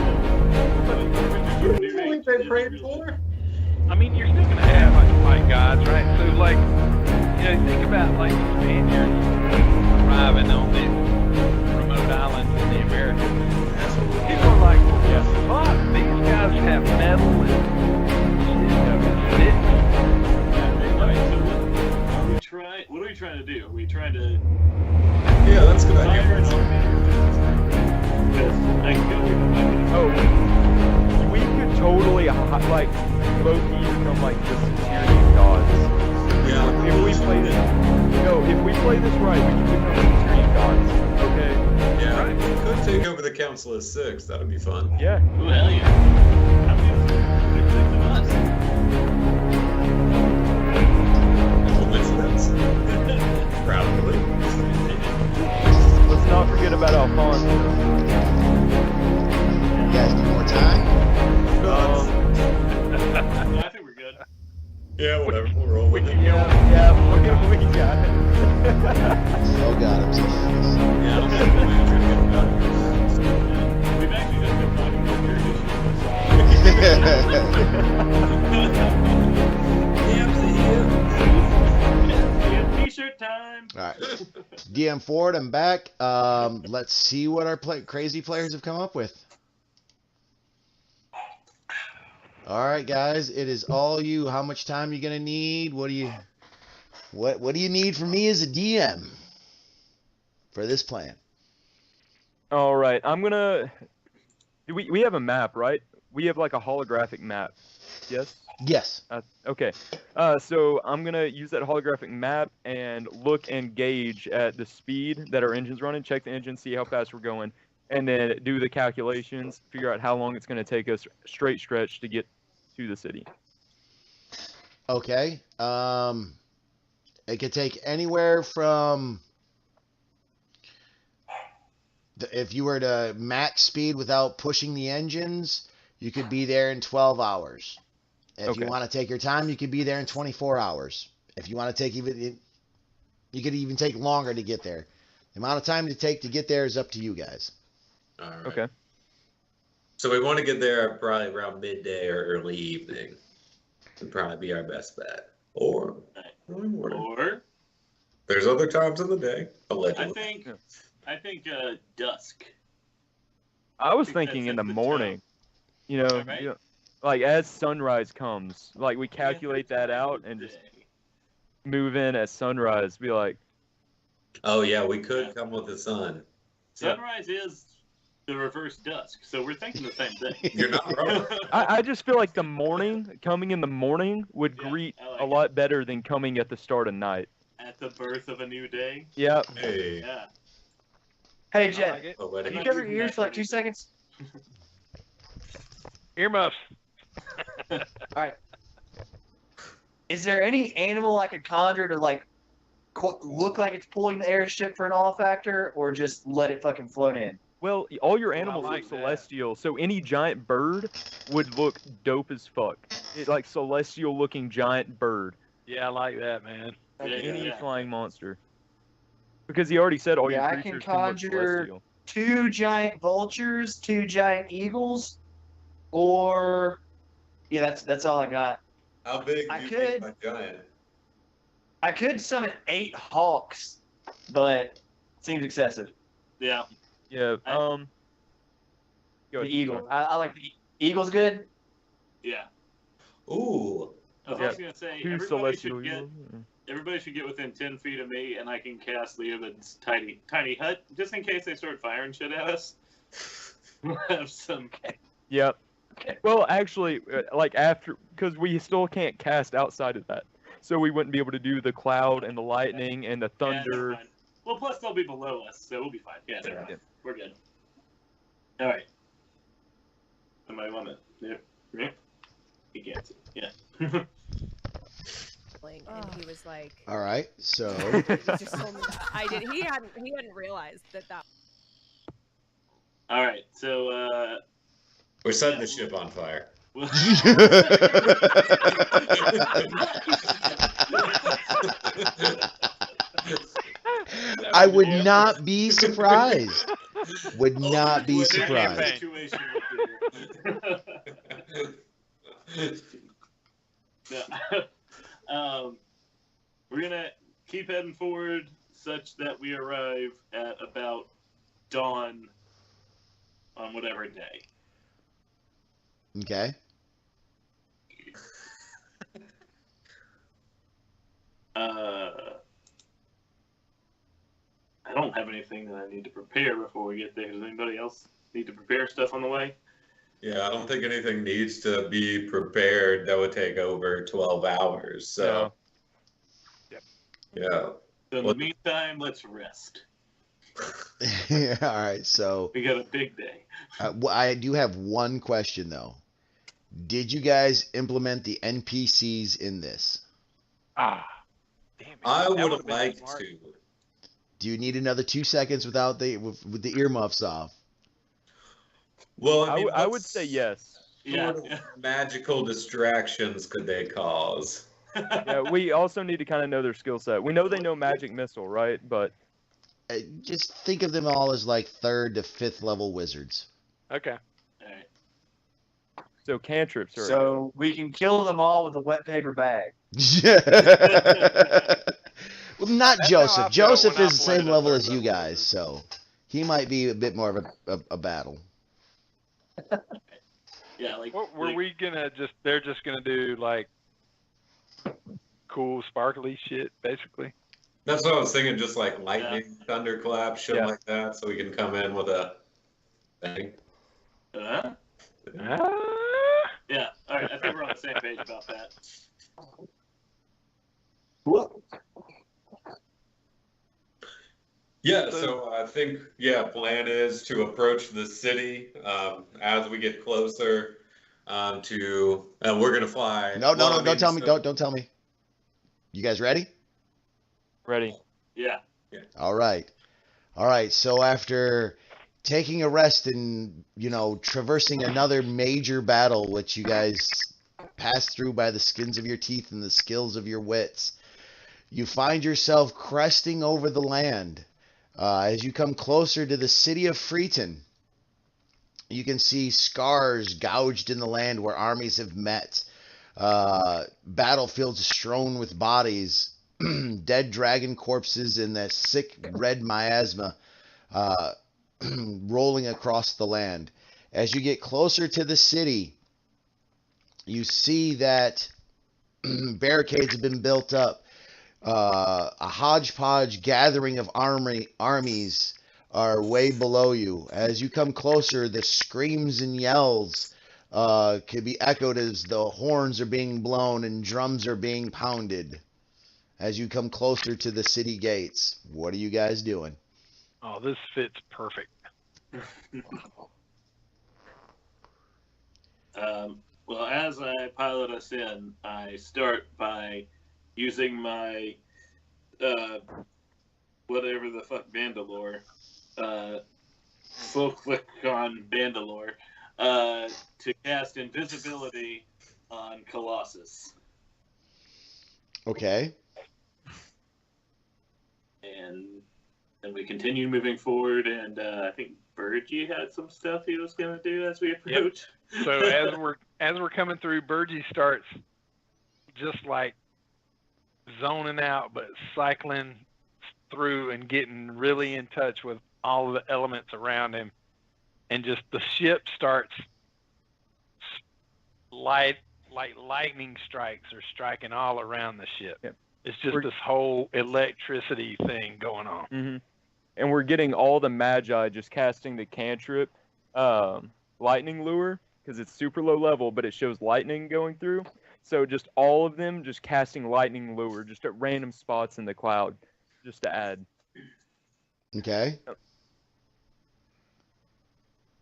Who do you think they prayed for? I mean, you're still gonna have like gods, right? So like, you know, think about like the Spaniards arriving on these remote islands in the Americas. People are like, yeah, fuck, these guys have metal and sticks. What are we trying to do? Are we trying to Yeah, that's a good fire an idea. army? Because I can go with Oh, we could totally like low-key become like the Centurion gods. Yeah. If we play this, if we play this right, we can become Centurion gods. Okay. Yeah, we could take over the Council of Six. That'd be fun. Yeah. Oh, hell yeah. How many of us? Coincidence? Probably. Let's not forget about Alfonso. You guys need more time? I think we're good. Yeah, whatever. We'll roll with it. Yeah, we got it. Oh god, I'm so nervous. Yeah, I don't think the man's gonna get better. We've actually just been talking about your issue with this Yeah, t-shirt time. All right. DM Ford, I'm back. Let's see what our crazy players have come up with. All right, guys, it is all you. How much time you gonna need? What do you need from me as a DM for this plan? All right, I'm gonna. We have a map, right? We have like a holographic map. Yes. Yes. Okay. So I'm gonna use that holographic map and look and gauge at the speed that our engine's running. Check the engine, see how fast we're going, and then do the calculations. Figure out how long it's gonna take us straight stretch to get to the city. Okay. It could take anywhere from if you were to max speed without pushing the engines, you could be there in 12 hours. If you Okay. want to take your time, you could be there in 24 hours. If you want to take you could even take longer to get there. The amount of time to take to get there is up to you guys. All right. Okay. So we want to get there probably around midday or early evening. Would probably be our best bet. Or early morning. Or There's other times in the day, allegedly. I think dusk. I was think thinking that's in the at the morning. You know, Right? you know, like as sunrise comes, like we calculate that out and just move in at sunrise. Be like, Oh yeah, we could come with the sun. Sunrise is the reverse dusk, so we're thinking the same thing. You're not wrong. I just feel like the morning, coming in the morning, would Yeah, greet I like a lot better than coming at the start of night. At the birth of a new day. Yeah. Hey. Yeah. Hey, I Jen, like it. Poetic. can you cover your ears for like 2 seconds? Earmuffs. All right. Is there any animal I could conjure to like look like it's pulling the airship for an all factor, or just let it fucking float in? Well, all your I animals like look that. celestial, so any giant bird would look dope as fuck. It's like celestial looking giant bird. Yeah, I like that, man. Yeah, Any yeah. flying monster. Because he already said all Yeah, I your can creatures can look conjure- celestial. 2 giant vultures, 2 giant eagles, or yeah, that's all I got. How big I do you could- think my giant? I could summon 8 hawks, but it seems excessive. Yeah. Yeah. I- Go The ahead, eagle, sorry. I like the eagle's good. Yeah. Ooh. I was Yeah. also gonna say Two everybody celestial should get eagles. everybody should get within 10 feet of me, and I can cast Leovid's tiny hut just in case they start firing shit at us. We'll have some. Yep. Okay. Well, actually, like after, because we still can't cast outside of that, so we wouldn't be able to do the cloud and the lightning and the Yeah, never thunder. mind. Well, plus they'll be below us, so we'll be fine. Yeah, never mind. Yeah. We're good. All right. Somebody want to? Yeah. He can't see. Yeah. And he was like, All right. So he just told me that. I did. He hadn't realized that. All right. So We're setting the ship on fire. we'll- I would not be surprised. Would not be With the surprised. Situation would be- No. We're gonna keep heading forward such that we arrive at about dawn on whatever day. Okay. I don't have anything that I need to prepare before we get there. Does anybody else need to prepare stuff on the way? Yeah, I don't think anything needs to be prepared. That would take over 12 hours. So, yeah. So in Well- the meantime, let's rest. All right. So We got a big day. I do have one question though. Did you guys implement the NPCs in this? Ah, damn it. I That would would've have been liked smart. Oh, to. Do you need another 2 seconds without with the earmuffs off? Well, I, I, mean, w- I would what say yes. Yeah. sort of magical distractions could they cause? Yeah, we also need to kind of know their skill set. We know they know magic missile, right? But Just think of them all as like 3rd to 5th level wizards. Okay. All right. So cantrips are. So we can kill them all with a wet paper bag. Well, not That's how I Joseph. felt Joseph when I is the same played a level third as you level guys, wizard. so he might be a bit more of a battle. Yeah, like. What were like- we gonna just? They're just gonna do like cool, sparkly shit, basically. That's what I was thinking, just like lightning, thunderclap, shit Yeah. like that, so we can come in with a thing. Uh-huh. Ah. Yeah. All right. I think we're on the same page about that. Yeah, so I think, plan is to approach the city as we get closer and we're gonna fly. No, Well, I don't mean, tell me. so- Don't tell me. You guys ready? Ready. Yeah. All right. So after taking a rest and, traversing another major battle, which you guys passed through by the skins of your teeth and the skills of your wits, you find yourself cresting over the land. As you come closer to the city of Freeton, you can see scars gouged in the land where armies have met. Battlefields strewn with bodies, dead dragon corpses, and the sick red miasma rolling across the land. As you get closer to the city, you see that barricades have been built up. A hodgepodge gathering of armies are way below you. As you come closer, the screams and yells can be echoed as the horns are being blown and drums are being pounded. As you come closer to the city gates, what are you guys doing? Oh, this fits perfect. Well, as I pilot us in, I start by using my whatever the fuck Bandalore, full click on Bandalore, to cast invisibility on Colossus. Okay. And we continue moving forward, and I think Burgie had some stuff he was going to do as we approach. So as we're coming through, Burgie starts just like zoning out, but cycling through and getting really in touch with all of the elements around him, and just the ship starts like lightning strikes are striking all around the ship. Yep. It's just this whole electricity thing going on. Mm-hmm. And we're getting all the Magi just casting the cantrip lightning lure, because it's super low level, but it shows lightning going through. So just all of them just casting lightning lure just at random spots in the cloud, just to add. Okay.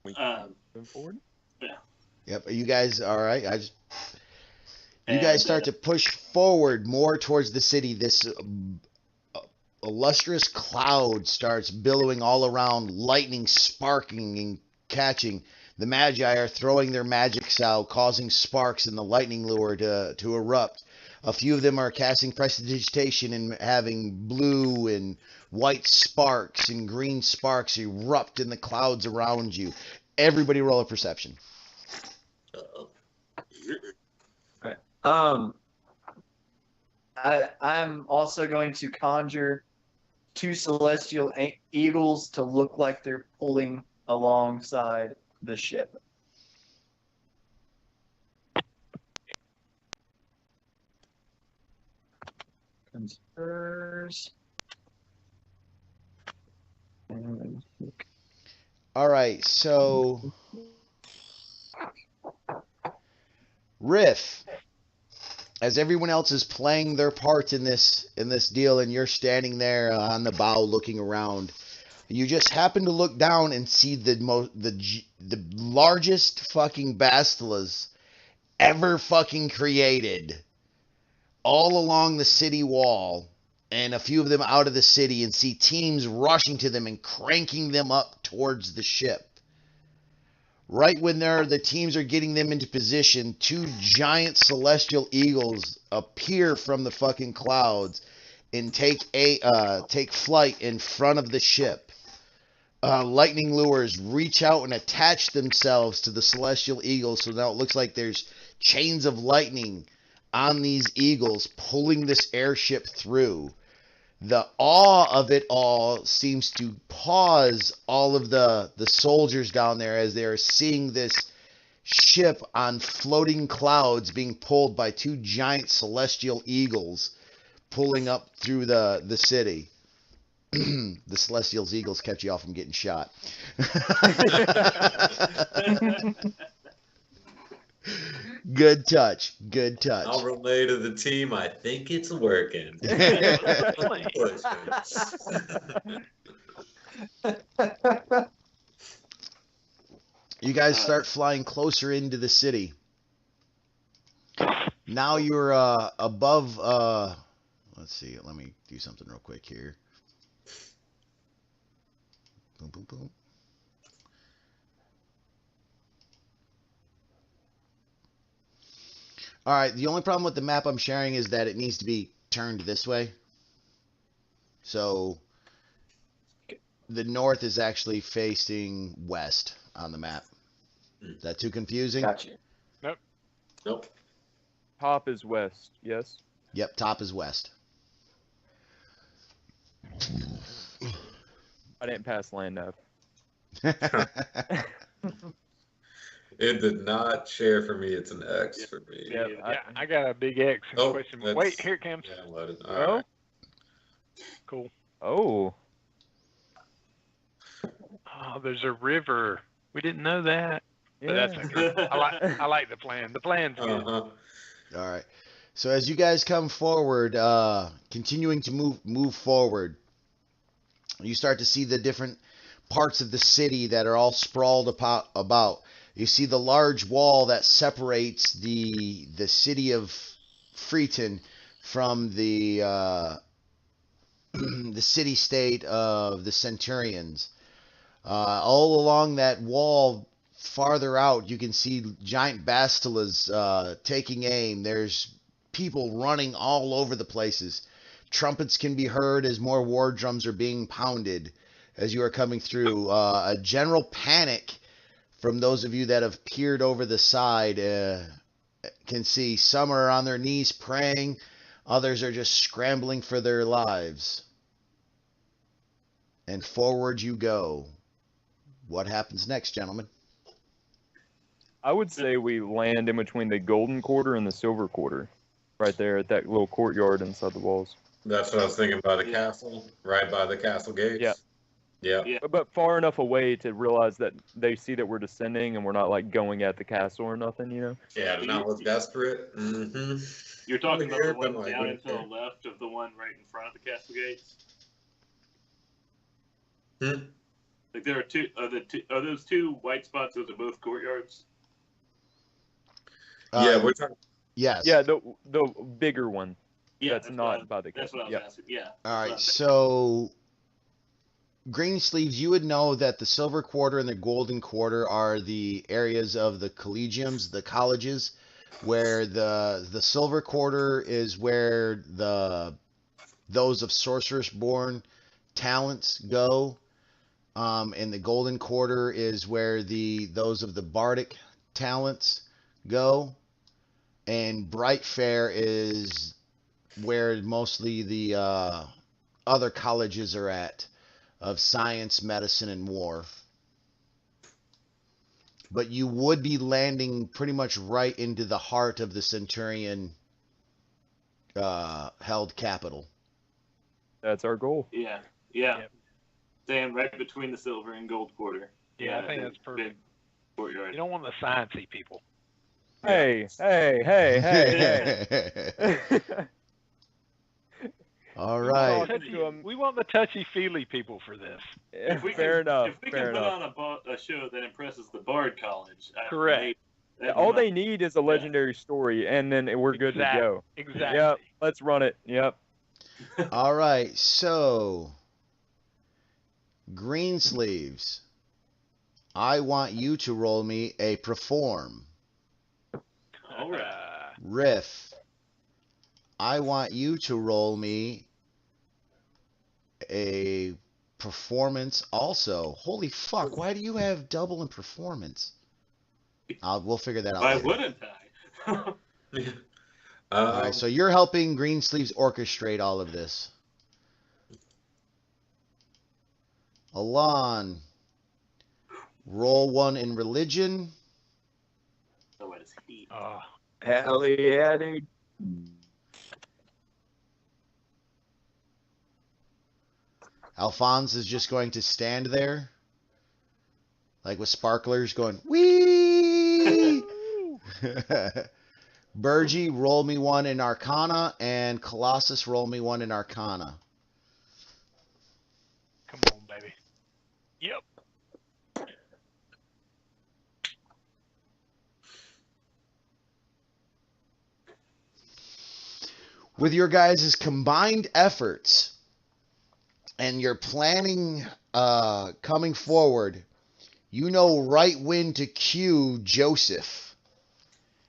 Moving forward. Yep. Are you guys all right? You guys start to push forward more towards the city. This illustrious cloud starts billowing all around, lightning sparking and catching. The Magi are throwing their magics out, causing sparks in the lightning lure to erupt. A few of them are casting prestidigitation and having blue and white sparks and green sparks erupt in the clouds around you. Everybody roll a perception. I'm also going to conjure two celestial eagles to look like they're pulling alongside the ship. Conspires. All right, so Riff, as everyone else is playing their part in this deal, and you're standing there on the bow looking around, you just happen to look down and see the largest fucking bastilas ever fucking created, all along the city wall, and a few of them out of the city, and see teams rushing to them and cranking them up towards the ship. Right when the teams are getting them into position, two giant celestial eagles appear from the fucking clouds and take flight in front of the ship. lightning lures reach out and attach themselves to the celestial eagles. So now it looks like there's chains of lightning on these eagles pulling this airship through. The awe of it all seems to pause all of the soldiers down there as they are seeing this ship on floating clouds being pulled by two giant celestial eagles pulling up through the city. The celestial eagles kept you all from getting shot. Good touch. Good touch. I'll relay to the team. I think it's working. You guys start flying closer into the city. Now you're above. Let's see. Let me do something real quick here. Boom, boom, boom. All right. The only problem with the map I'm sharing is that it needs to be turned this way. So the north is actually facing west on the map. Is that too confusing? Gotcha. Nope. Top is west, yes? Yep, top is west. I didn't pass land nav. It did not share for me. It's an X for me. Yeah, Yeah, I got a big X in Oh, question. that's- Wait, here it comes. Yeah, loaded. All Oh? right. Cool. Oh. Oh, there's a river. We didn't know that. But Yeah. that's okay. I like the plan. The plan's good. Uh-huh. All right. So as you guys come forward, continuing to move forward, you start to see the different parts of the city that are all sprawled about. You see the large wall that separates the city of Freeton from the the city-state of the Centurions. All along that wall, farther out, you can see giant bastilas taking aim. There's people running all over the places. Trumpets can be heard as more war drums are being pounded as you are coming through. A general panic from those of you that have peered over the side can see. Some are on their knees praying. Others are just scrambling for their lives. And forward you go. What happens next, gentlemen? I would say we land in between the golden quarter and the silver quarter. Right there at that little courtyard inside the walls. That's what I was thinking by the castle, right by the castle gates. Yeah. Yeah. Yeah. But far enough away to realize that they see that we're descending and we're not like going at the castle or nothing, you know? Yeah, to not look desperate. Mm-hmm. You're talking about the Here, but one like, down right and to the there. left of the one right in front of the castle gates. Hmm? Like there are two. Are those two white spots? Those are both courtyards. Yeah, we're talking. Yeah, Yes. the bigger one. Yeah, That's what not I- by the That's castle. what I was Yep. asking. Yeah. All right, that's so Greensleeves, you would know that the silver quarter and the golden quarter are the areas of the collegiums, the colleges, where the silver quarter is where those of sorceress born talents go, and the golden quarter is where those of the bardic talents go, and Bright Fair is where mostly the other colleges are at, of science, medicine, and war. But you would be landing pretty much right into the heart of the Centurion held capital. That's our goal. Yeah. Yeah. Yep. Staying right between the silver and gold quarter. Yeah, I think big- that's perfect. Big courtyard. You don't want the sciencey people. Hey. All We want right. touchy- We want the touchy-feely people for this. If we Fair can, enough. If we Fair can enough. put on a show that impresses the Bard College, Correct. All they need is a legendary story, and then we're good to go. Exactly. Yep. Let's run it. Yep. All right. So, Greensleeves, I want you to roll me a perform. All right. Riff, I want you to roll me a performance also. Holy fuck! Why do you have double in performance? We'll figure that out Why later. wouldn't I? All right, so you're helping Greensleeves orchestrate all of this. Alon, roll 1 in religion. Oh, what is he? Oh, Hell yeah, dude. Alphonse is just going to stand there, like with sparklers going, wee! Burgie, roll me 1 in Arcana, and Colossus, roll me 1 in Arcana. come on, baby. Yep. With your guys' combined efforts and your planning coming forward, you know right when to cue Joseph.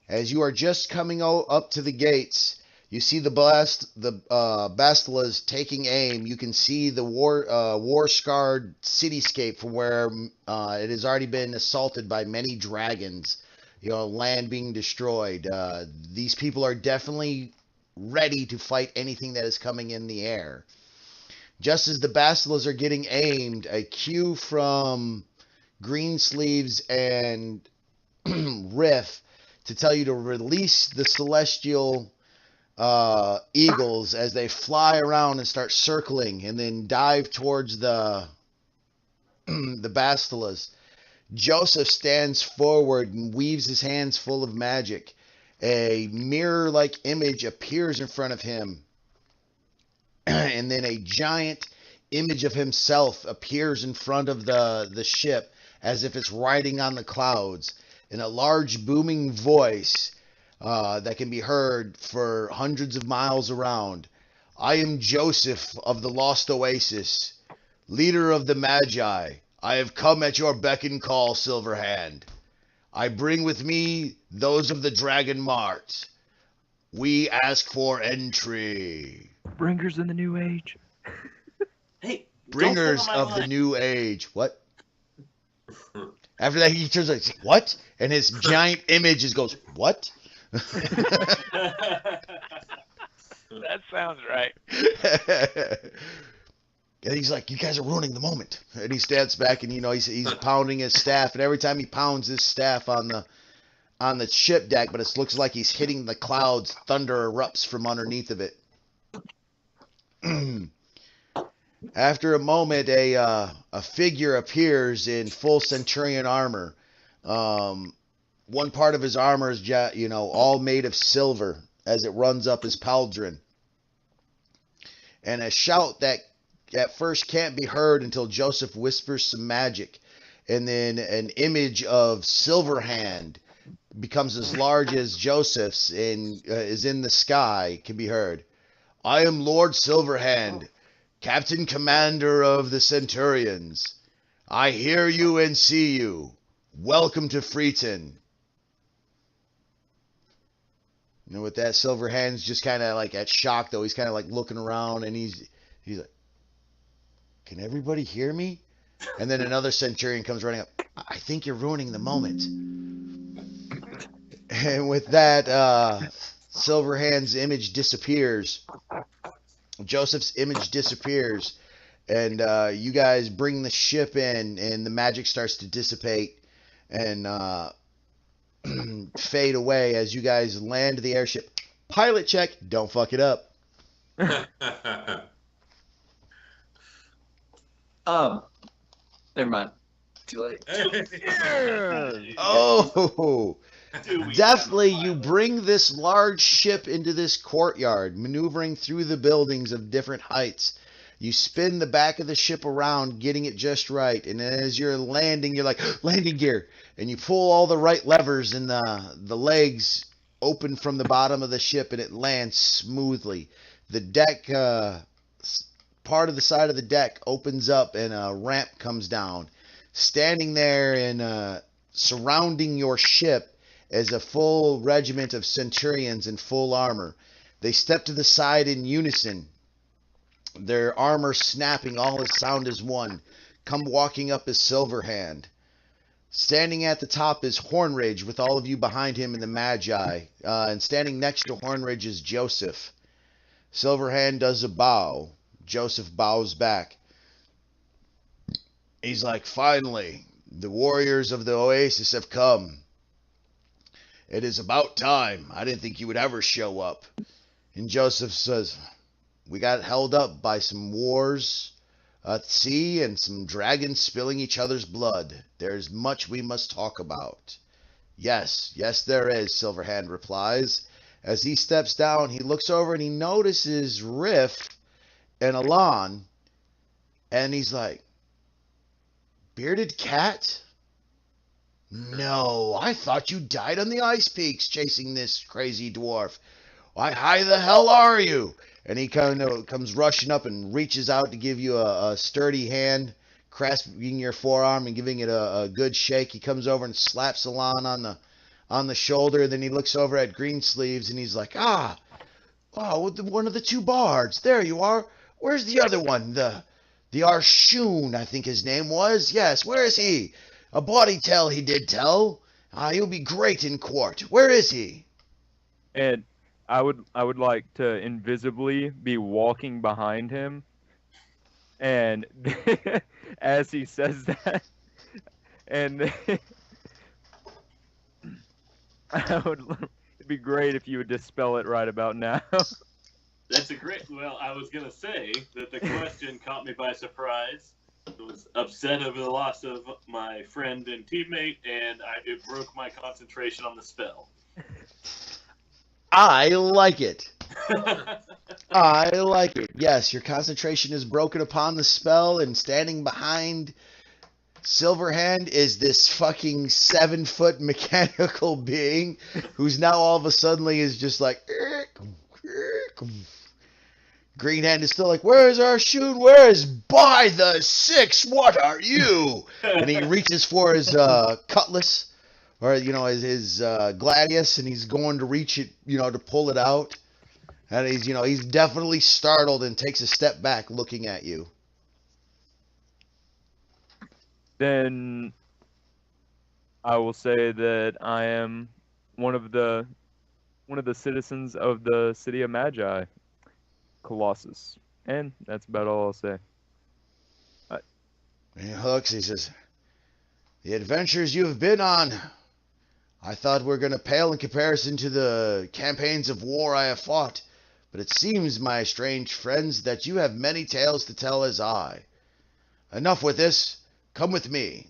As you are just coming up to the gates, you see the Bastilas taking aim. You can see the war-scarred cityscape from where it has already been assaulted by many dragons. You know, land being destroyed. These people are definitely ready to fight anything that is coming in the air. Just as the Bastilas are getting aimed, a cue from Greensleeves and Riff to tell you to release the celestial eagles as they fly around and start circling and then dive towards the Bastilas. Joseph stands forward and weaves his hands full of magic. A mirror-like image appears in front of him, and then a giant image of himself appears in front of the ship as if it's riding on the clouds. In a large booming voice that can be heard for hundreds of miles around. I am Joseph of the Lost Oasis, leader of the Magi. I have come at your beck and call, Silverhand. I bring with me those of the Dragon Mart. We ask for entry. Bringers in the New Age. Hey, Bringers of the New Age. What? After that, he turns like, what? And his giant image just goes, what? That sounds right. And he's like, you guys are ruining the moment. And he stands back and, you know, he's pounding his staff. And every time he pounds his staff on the ship deck, but it looks like he's hitting the clouds, thunder erupts from underneath of it. After a moment, a figure appears in full Centurion armor. One part of his armor is, all made of silver as it runs up his pauldron. And a shout that at first can't be heard until Joseph whispers some magic. And then an image of Silverhand becomes as large as Joseph's and is in the sky, can be heard. I am Lord Silverhand, Captain Commander of the Centurions. I hear you and see you. Welcome to Freeton. You know, with that, Silverhand's just kind of like at shock, though. He's kind of like looking around, and he's like, can everybody hear me? And then another Centurion comes running up. I think you're ruining the moment. And with that, Silverhand's image disappears. Joseph's image disappears, and you guys bring the ship in, and the magic starts to dissipate and fade away as you guys land the airship. Pilot check, don't fuck it up. Never mind. Too late. Oh, definitely you bring this large ship into this courtyard, maneuvering through the buildings of different heights. You spin the back of the ship around, getting it just right. And as you're landing, you're like, landing gear. And you pull all the right levers, and the legs open from the bottom of the ship, and it lands smoothly. The deck, part of the side of the deck opens up, and a ramp comes down. Standing there and surrounding your ship is a full regiment of Centurions in full armor. They step to the side in unison. their armor snapping, all as sound as one, come walking up is Silverhand. Standing at the top is Hornridge, with all of you behind him in the Magi. And standing next to Hornridge is Joseph. Silverhand does a bow. Joseph bows back. He's like, finally, the warriors of the Oasis have come. It is about time. I didn't think you would ever show up. And Joseph says, we got held up by some wars at sea and some dragons spilling each other's blood. There's much we must talk about. Yes, there is, Silverhand replies. As he steps down, he looks over and he notices Riff and Alon, and he's like, Bearded Cat? No, I thought you died on the ice peaks chasing this crazy dwarf. Why, how the hell are you? And he kind of comes rushing up and reaches out to give you a sturdy hand, grasping your forearm and giving it a good shake. He comes over and slaps Alon on the shoulder. Then he looks over at Greensleeves and he's like, one of the two bards. There you are. Where's the other one? The Arshoon, I think his name was. Yes, where is he? A bawdy tale he did tell. He'll be great in court. Where is he? And I would like to invisibly be walking behind him, and as he says that, and it'd be great if you would dispel it right about now. That's a great. Well, I was gonna say that the question caught me by surprise. I was upset over the loss of my friend and teammate, and it broke my concentration on the spell. I like it. I like it. Yes, your concentration is broken upon the spell, and standing behind Silverhand is this fucking 7-foot mechanical being who's now all of a sudden is just like, Greenhand is still like, where's our shoon? Where is by the six? What are you? And he reaches for his cutlass, or his gladius, and he's going to reach it, to pull it out. And he's definitely startled and takes a step back, looking at you. Then I will say that I am one of the citizens of the city of Magi, Colossus, and that's about all I'll say. And he looks. He says, "The adventures you have been on, I thought were going to pale in comparison to the campaigns of war I have fought, but it seems, my strange friends, that you have many tales to tell as I. Enough with this. Come with me.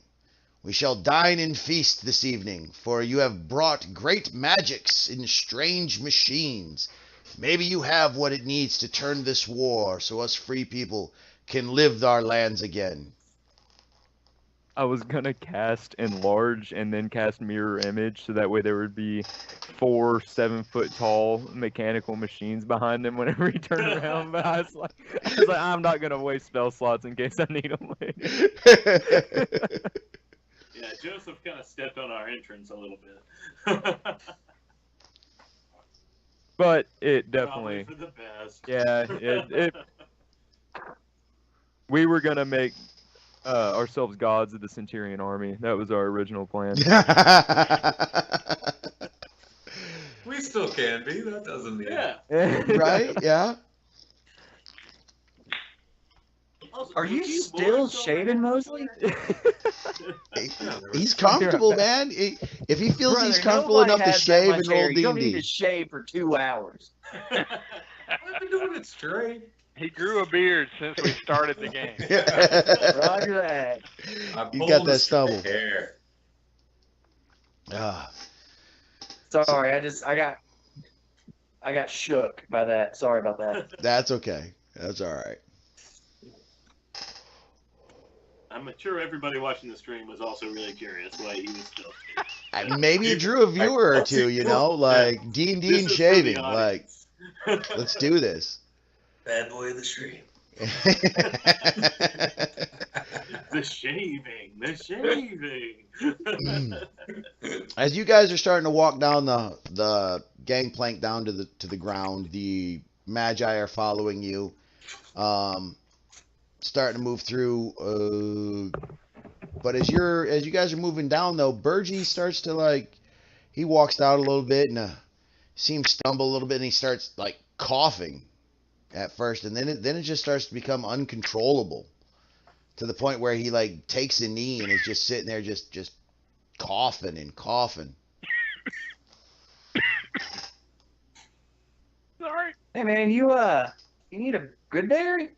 We shall dine and feast this evening, for you have brought great magics in strange machines. Maybe you have what it needs to turn this war so us free people can live our lands again." I was gonna cast Enlarge and then cast Mirror Image, so that way there would be 4 7-foot tall mechanical machines behind him whenever he turned around. But I was like, I'm not gonna waste spell slots in case I need them later. Yeah, Joseph kind of stepped on our entrance a little bit. But it definitely, Probably for the best. yeah, it we were gonna make ourselves gods of the Centurion army. That was our original plan. We still can be. That doesn't mean. Yeah. Right? Yeah. Are you still shaving, Mosley? He's comfortable, man. If he feels he's Brother, comfortable nobody enough to has that shave much and hair. roll You don't need to D&D. shave for 2 hours. I've been doing it straight. He grew a beard since we started the game. Roger that. I You pulled got that the stubble. hair. Ah. Sorry, I got shook by that. Sorry about that. That's okay. That's all right. I'm sure everybody watching the stream was also really curious why he was still. And maybe it drew a viewer or two, like D&D and This is for the shaving. Like, audience. let's do this. Bad boy of the stream. The shaving. As you guys are starting to walk down the gangplank down to the ground, the Magi are following you. starting to move through. But as you guys are moving down, though, Burgee starts to he walks out a little bit and see him stumble a little bit, and he starts coughing at first, and then it just starts to become uncontrollable to the point where he takes a knee and is just sitting there just coughing and coughing. Sorry. Hey man, you need a good berry?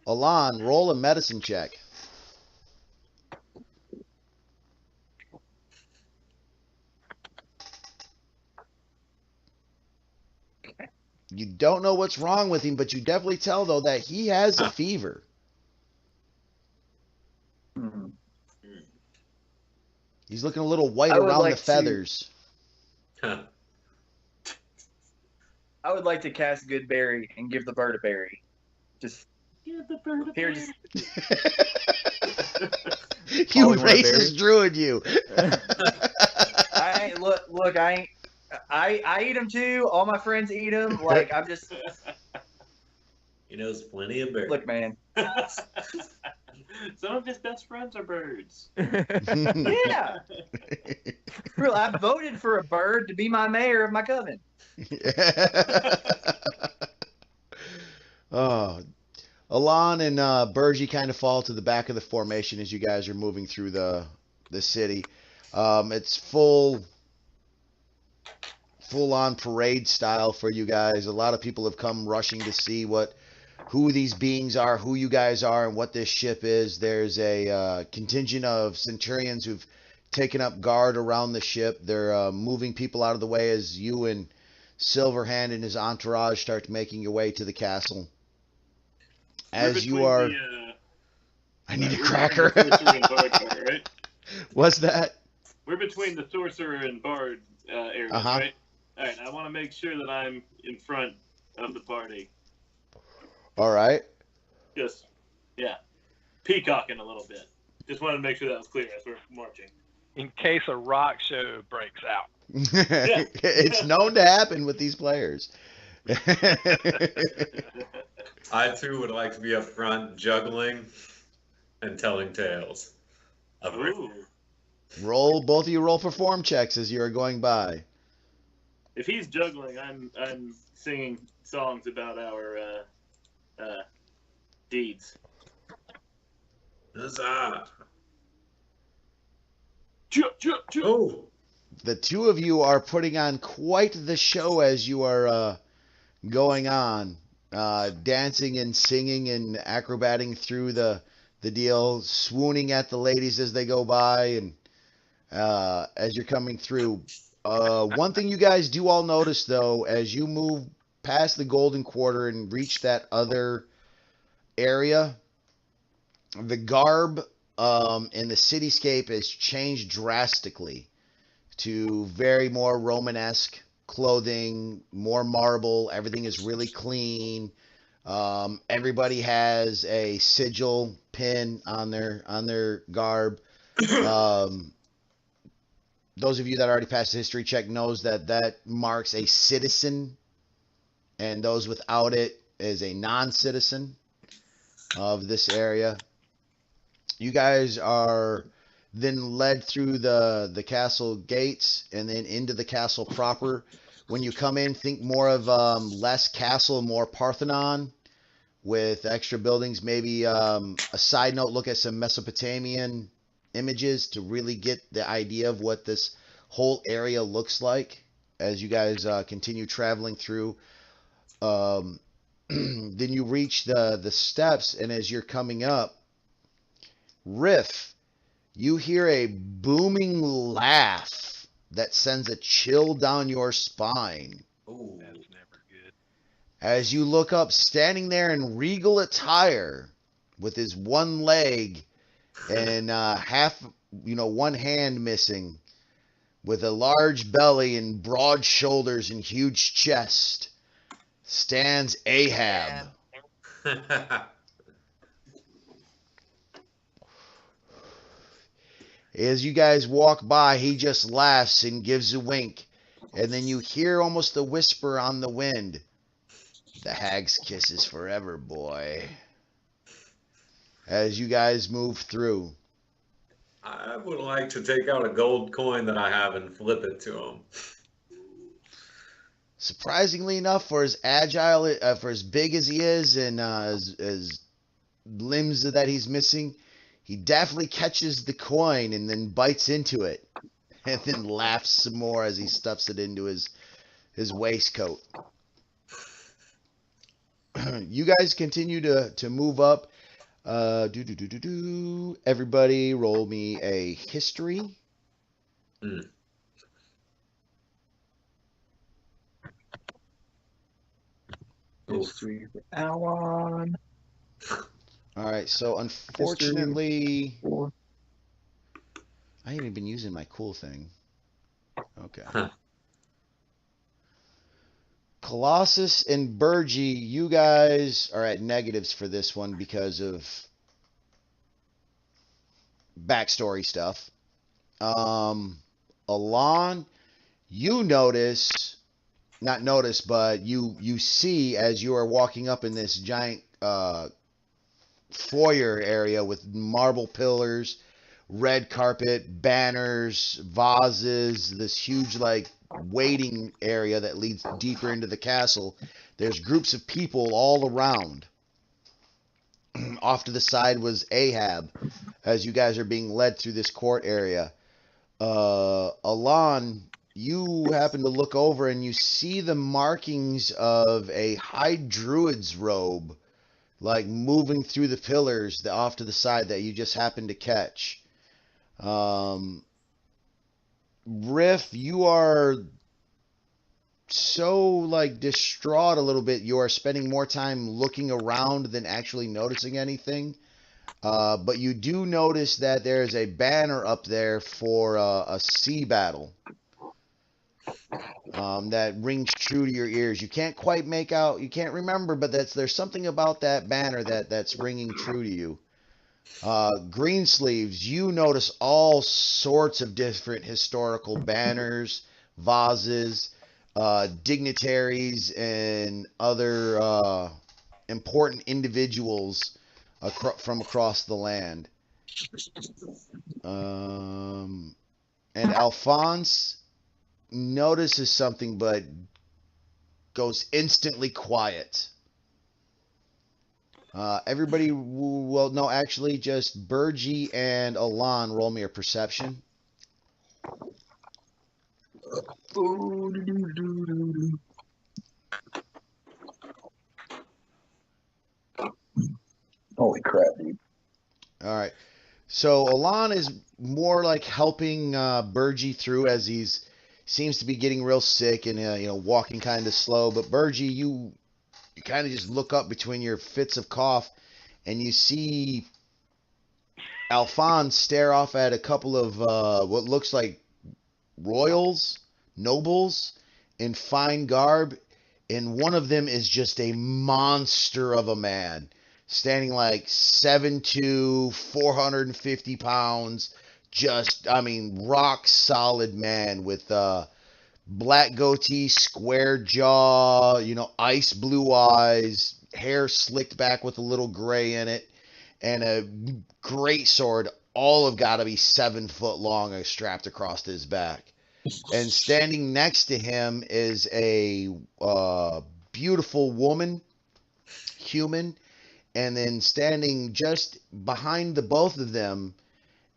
Alon, roll a medicine check. You don't know what's wrong with him, but you definitely tell, though, that he has a fever. Hmm. He's looking a little white I would around like the feathers. Huh. I would like to cast good berry and give the bird a berry. Just Give the bird a here, berry. just You Ollie want a racist druid, you. I ain't look. I eat them too. All my friends eat them. I'm just He knows plenty of birds. look, man. Some of his best friends are birds. Yeah, real. I voted for a bird to be my mayor of my coven. Oh, Alon and Burgee kind of fall to the back of the formation as you guys are moving through the city. It's full on parade style for you guys. A lot of people have come rushing to see who these beings are, who you guys are, and what this ship is. There's a contingent of Centurions who've taken up guard around the ship. They're moving people out of the way as you and Silverhand and his entourage start making your way to the castle. As you are... I need a cracker. Right? What's that? We're between the sorcerer and bard areas, Uh-huh. right? All right, I want to make sure that I'm in front of the party. All right. Just, yeah, peacocking a little bit. Just wanted to make sure that was clear as we're marching. In case a rock show breaks out. It's known to happen with these players. I too would like to be up front, juggling and telling tales. Ooh. Both of you roll for form checks as you are going by. If he's juggling, I'm singing songs about our deeds. Huzzah! Chup. Oh, The two of you are putting on quite the show as you are going on, dancing and singing and acrobating through the deal, swooning at the ladies as they go by, and as you're coming through. One thing you guys do all notice, though, as you move past the Golden Quarter and reach that other area, the garb in the cityscape has changed drastically to very more Romanesque clothing, more marble. Everything is really clean. Everybody has a sigil pin on their garb. Those of you that already passed the history check knows that marks a citizen, and those without it is a non-citizen of this area. You guys are then led through the castle gates and then into the castle proper. When you come in, think more of less castle, more Parthenon with extra buildings. Maybe a side note, look at some Mesopotamian images to really get the idea of what this whole area looks like as you guys continue traveling through. Then you reach the steps, and as you're coming up, Riff, you hear a booming laugh that sends a chill down your spine. oh. That's never good. As you look up, standing there in regal attire with his one leg and one hand missing, with a large belly and broad shoulders and huge chest, stands Ahab. As you guys walk by, he just laughs and gives a wink, and then you hear almost a whisper on the wind. The hag's kiss is forever, boy. As you guys move through. I would like to take out a gold coin that I have and flip it to him. Surprisingly enough, for as agile, for as big as he is, and as limbs that he's missing, he definitely catches the coin and then bites into it, and then laughs some more as he stuffs it into his waistcoat. You guys continue to move up. Everybody, roll me a history. Mm. History for Alon. All right, so unfortunately, Four. I ain't even been using my cool thing. Okay. Huh. Colossus and Burgie, you guys are at negatives for this one because of backstory stuff. Alon, you notice, not notice, but you see as you are walking up in this giant foyer area with marble pillars, red carpet, banners, vases, this huge like waiting area that leads deeper into the castle. There's groups of people all around. Off to the side was Ahab as you guys are being led through this court area. Alon, you happen to look over and you see the markings of a high druid's robe like moving through the pillars off to the side that you just happened to catch. Riff, you are so like distraught a little bit. You are spending more time looking around than actually noticing anything. But you do notice that there's a banner up there for a sea battle that rings true to your ears. You can't quite make out, you can't remember, but there's something about that banner that's ringing true to you. Greensleeves, you notice all sorts of different historical banners, vases, dignitaries, and other important individuals from across the land. And Alphonse notices something but goes instantly quiet. Everybody, well, no, actually, just Burgie and Alon, roll me a perception. Holy crap, dude. All right. So Alon is more like helping Burgie through as he's seems to be getting real sick and walking kind of slow. But Burgie, you kind of just look up between your fits of cough and you see Alphonse stare off at a couple of what looks like royals, nobles in fine garb, and one of them is just a monster of a man, standing like 7'2", 450 pounds, just, I mean, rock solid man with black goatee, square jaw, ice blue eyes, hair slicked back with a little gray in it, and a great sword, all have got to be 7 foot long, strapped across his back. And standing next to him is a beautiful woman, human, and then standing just behind the both of them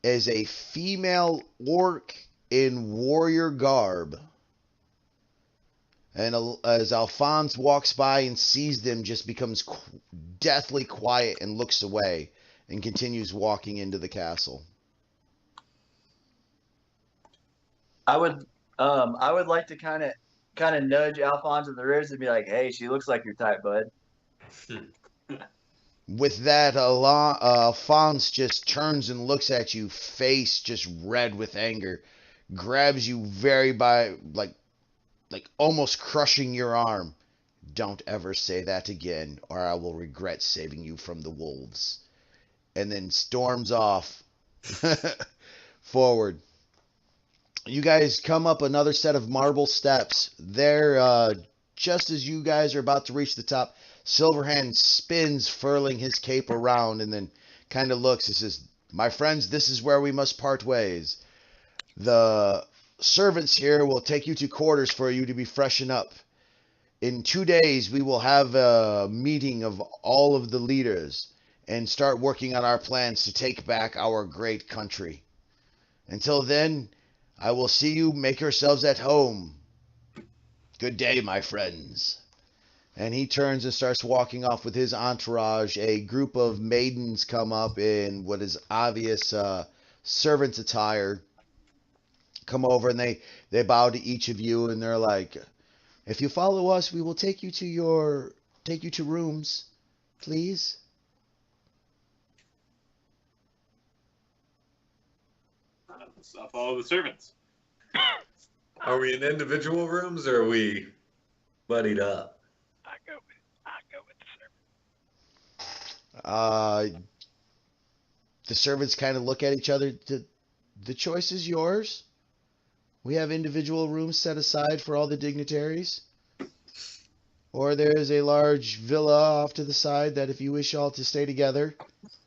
is a female orc in warrior garb. And as Alphonse walks by and sees them, just becomes deathly quiet and looks away and continues walking into the castle. I would like to kind of nudge Alphonse in the ribs and be like, "Hey, she looks like your type, bud." With that, Alphonse just turns and looks at you, face just red with anger, grabs you like almost crushing your arm. "Don't ever say that again, or I will regret saving you from the wolves." And then storms off forward. You guys come up another set of marble steps. They're just as you guys are about to reach the top, Silverhand spins, furling his cape around, and then kind of looks and says, "My friends, this is where we must part ways. The servants here will take you to quarters for you to be freshened up. In 2 days, we will have a meeting of all of the leaders and start working on our plans to take back our great country. Until then, I will see you. Make yourselves at home. Good day, my friends." And he turns and starts walking off with his entourage. A group of maidens come up in what is obvious servant attire, come over, and they bow to each of you, and they're like, "If you follow us, we will take you to rooms, please." I'll follow the servants. Are we in individual rooms or are we buddied up? I go with the servant. The servants kind of look at each other. The choice is yours. We have individual rooms set aside for all the dignitaries. Or there is a large villa off to the side that if you wish all to stay together.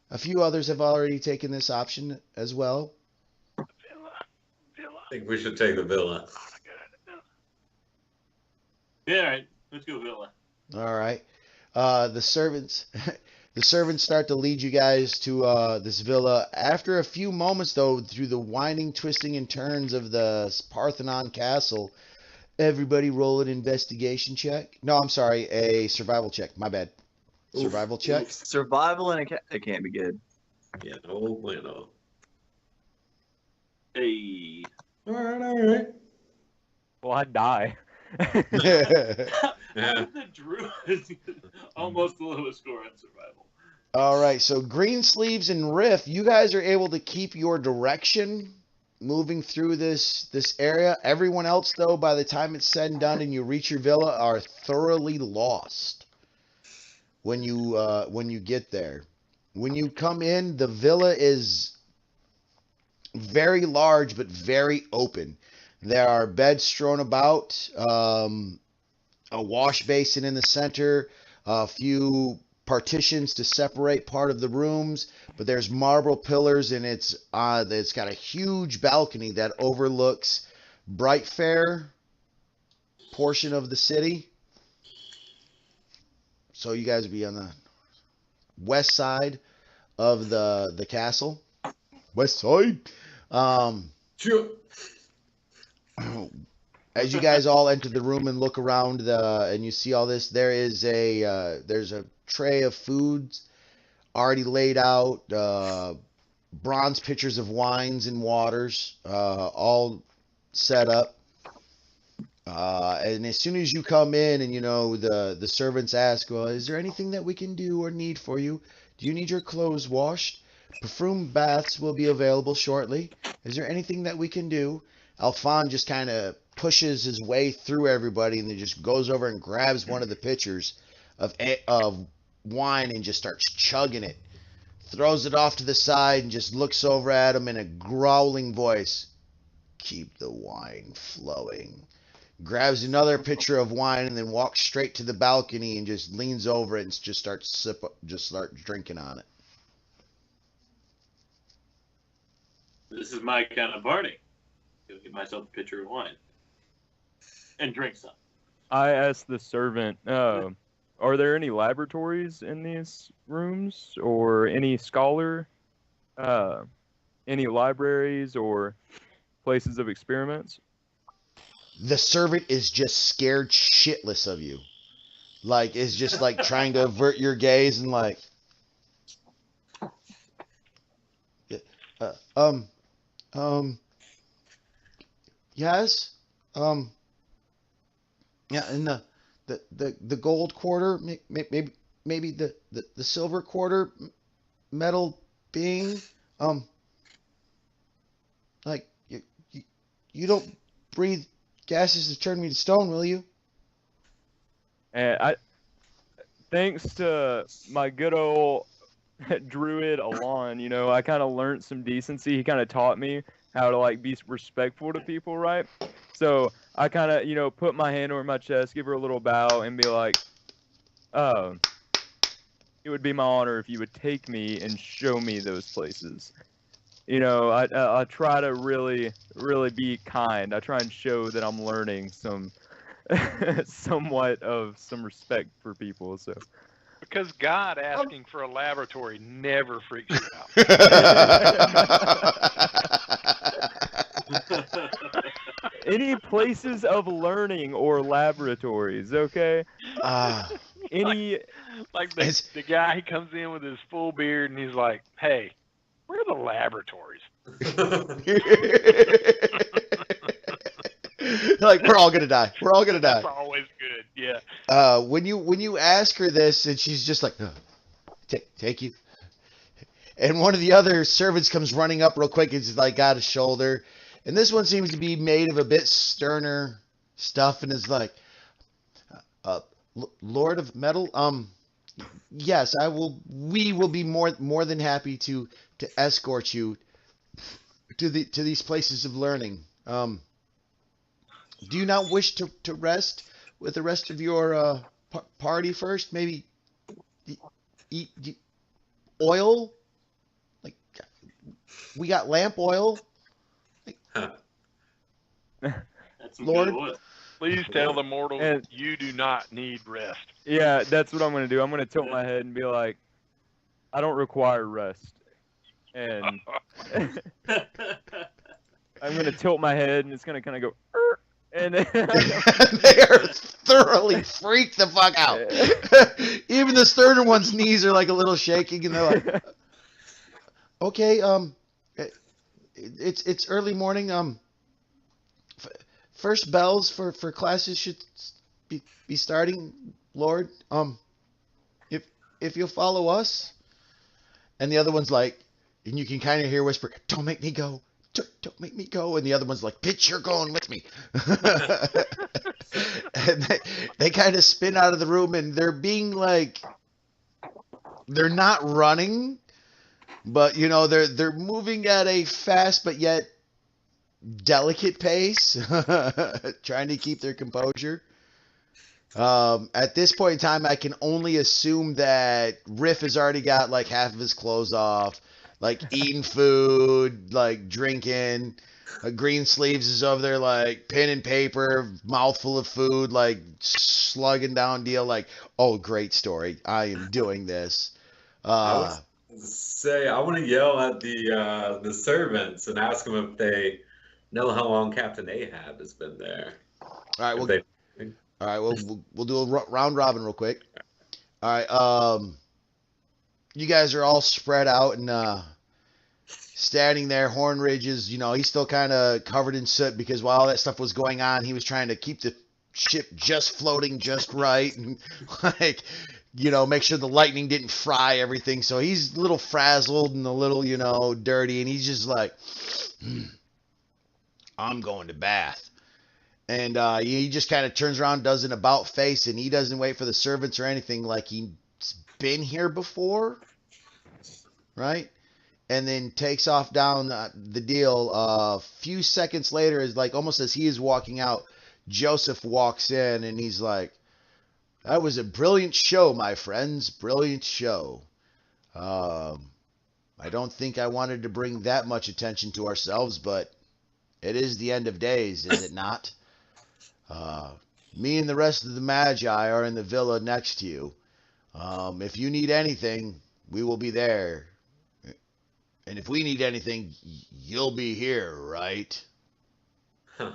A few others have already taken this option as well. Villa. I think we should take the villa. Yeah, all right. Let's go Villa. All right. The servants start to lead you guys to this villa. After a few moments, though, through the winding, twisting, and turns of the Parthenon castle, everybody roll an investigation check. No, I'm sorry, a survival check. My bad. Survival check. Survival and it can't be good. Yeah, no bueno. Hey. All right. Well, I die. Yeah. The Drew is almost the lowest score on survival. All right, so Greensleeves and Riff, you guys are able to keep your direction moving through this area. Everyone else, though, by the time it's said and done and you reach your villa, are thoroughly lost when you get there. When you come in, the villa is very large but very open. There are beds strewn about, a wash basin in the center, a few partitions to separate part of the rooms, but there's marble pillars, and it's got a huge balcony that overlooks Brightfair portion of the city. So you guys will be on the west side of the castle. West side. Sure. As you guys all enter the room and look around and you see all this, there's a tray of foods already laid out, bronze pitchers of wines and waters, all set up. And as soon as you come in and the servants ask, "Well, is there anything that we can do or need for you? Do you need your clothes washed? Perfume baths will be available shortly. Is there anything that we can do?" Alphonse just kind of pushes his way through everybody and then just goes over and grabs one of the pitchers of wine and just starts chugging it. Throws it off to the side and just looks over at him in a growling voice. "Keep the wine flowing." Grabs another pitcher of wine and then walks straight to the balcony and just leans over it and just starts drinking on it. This is my kind of party. Go get myself a pitcher of wine and drink some. I asked the servant, are there any laboratories in these rooms or any scholar, any libraries or places of experiments? The servant is just scared shitless of you. Like, is just like trying to avert your gaze and like, yes, yeah, and the gold quarter, maybe the silver quarter, metal being, like you don't breathe gases to turn me to stone, will you? And thanks to my good old druid Alon, I kind of learned some decency. He kind of taught me how to like be respectful to people, right? So I kind of, put my hand over my chest, give her a little bow, and be like, "Oh, it would be my honor if you would take me and show me those places." I try to really, really be kind. I try and show that I'm learning some, somewhat of some respect for people. So. Because God asking for a laboratory never freaks you out. Any places of learning or laboratories, okay? Any like the guy, he comes in with his full beard and he's like, "Hey, where are the laboratories?" Like, we're all gonna die. We're all gonna die. That's always good. Yeah. When you ask her this, and she's just like, take you. And one of the other servants comes running up real quick. It's like got a shoulder, and this one seems to be made of a bit sterner stuff, and is like, Lord of Metal. Yes, I will. We will be more than happy to escort you to these places of learning. Do you not wish to rest with the rest of your party first? Maybe eat oil? Like, we got lamp oil? That's some Lord? good oil. Please tell the mortals you do not need rest. Yeah, that's what I'm going to do. I'm going to tilt my head and be like, I don't require rest. And I'm going to tilt my head, and it's going to kind of go, and then they are thoroughly freaked the fuck out. Even the sterner one's knees are like a little shaking, and they're like, okay, it's early morning. First bells for classes should be starting, Lord. If you'll follow us. And the other one's like, and you can kind of hear whisper, "Don't make me go. Don't make me go." And the other one's like, "Bitch, you're going with me." And they kind of spin out of the room, and they're being like, they're not running, but they're moving at a fast but yet delicate pace, trying to keep their composure. At this point in time, I can only assume that Riff has already got like half of his clothes off, like eating food, like drinking. Green Sleeves is over there like pen and paper, mouthful of food, like slugging down deal. Like, oh, great story. I am doing this. I want to yell at the servants and ask them if they know how long Captain Ahab has been there. All right, we'll do a round robin real quick. All right, you guys are all spread out and standing there. Hornridge is, he's still kind of covered in soot because while all that stuff was going on, he was trying to keep the ship just floating just right and like, make sure the lightning didn't fry everything. So he's a little frazzled and a little, dirty, and he's just like, I'm going to bath. And he just kind of turns around, does an about face, and he doesn't wait for the servants or anything like he's been here before, right? And then takes off down the deal. A few seconds later, is like almost as he is walking out, Joseph walks in, and he's like, "That was a brilliant show, my friends, brilliant show. I don't think I wanted to bring that much attention to ourselves, but it is the end of days, is it not? Me and the rest of the Magi are in the villa next to you. If you need anything, we will be there. And if we need anything, you'll be here, right?" Huh.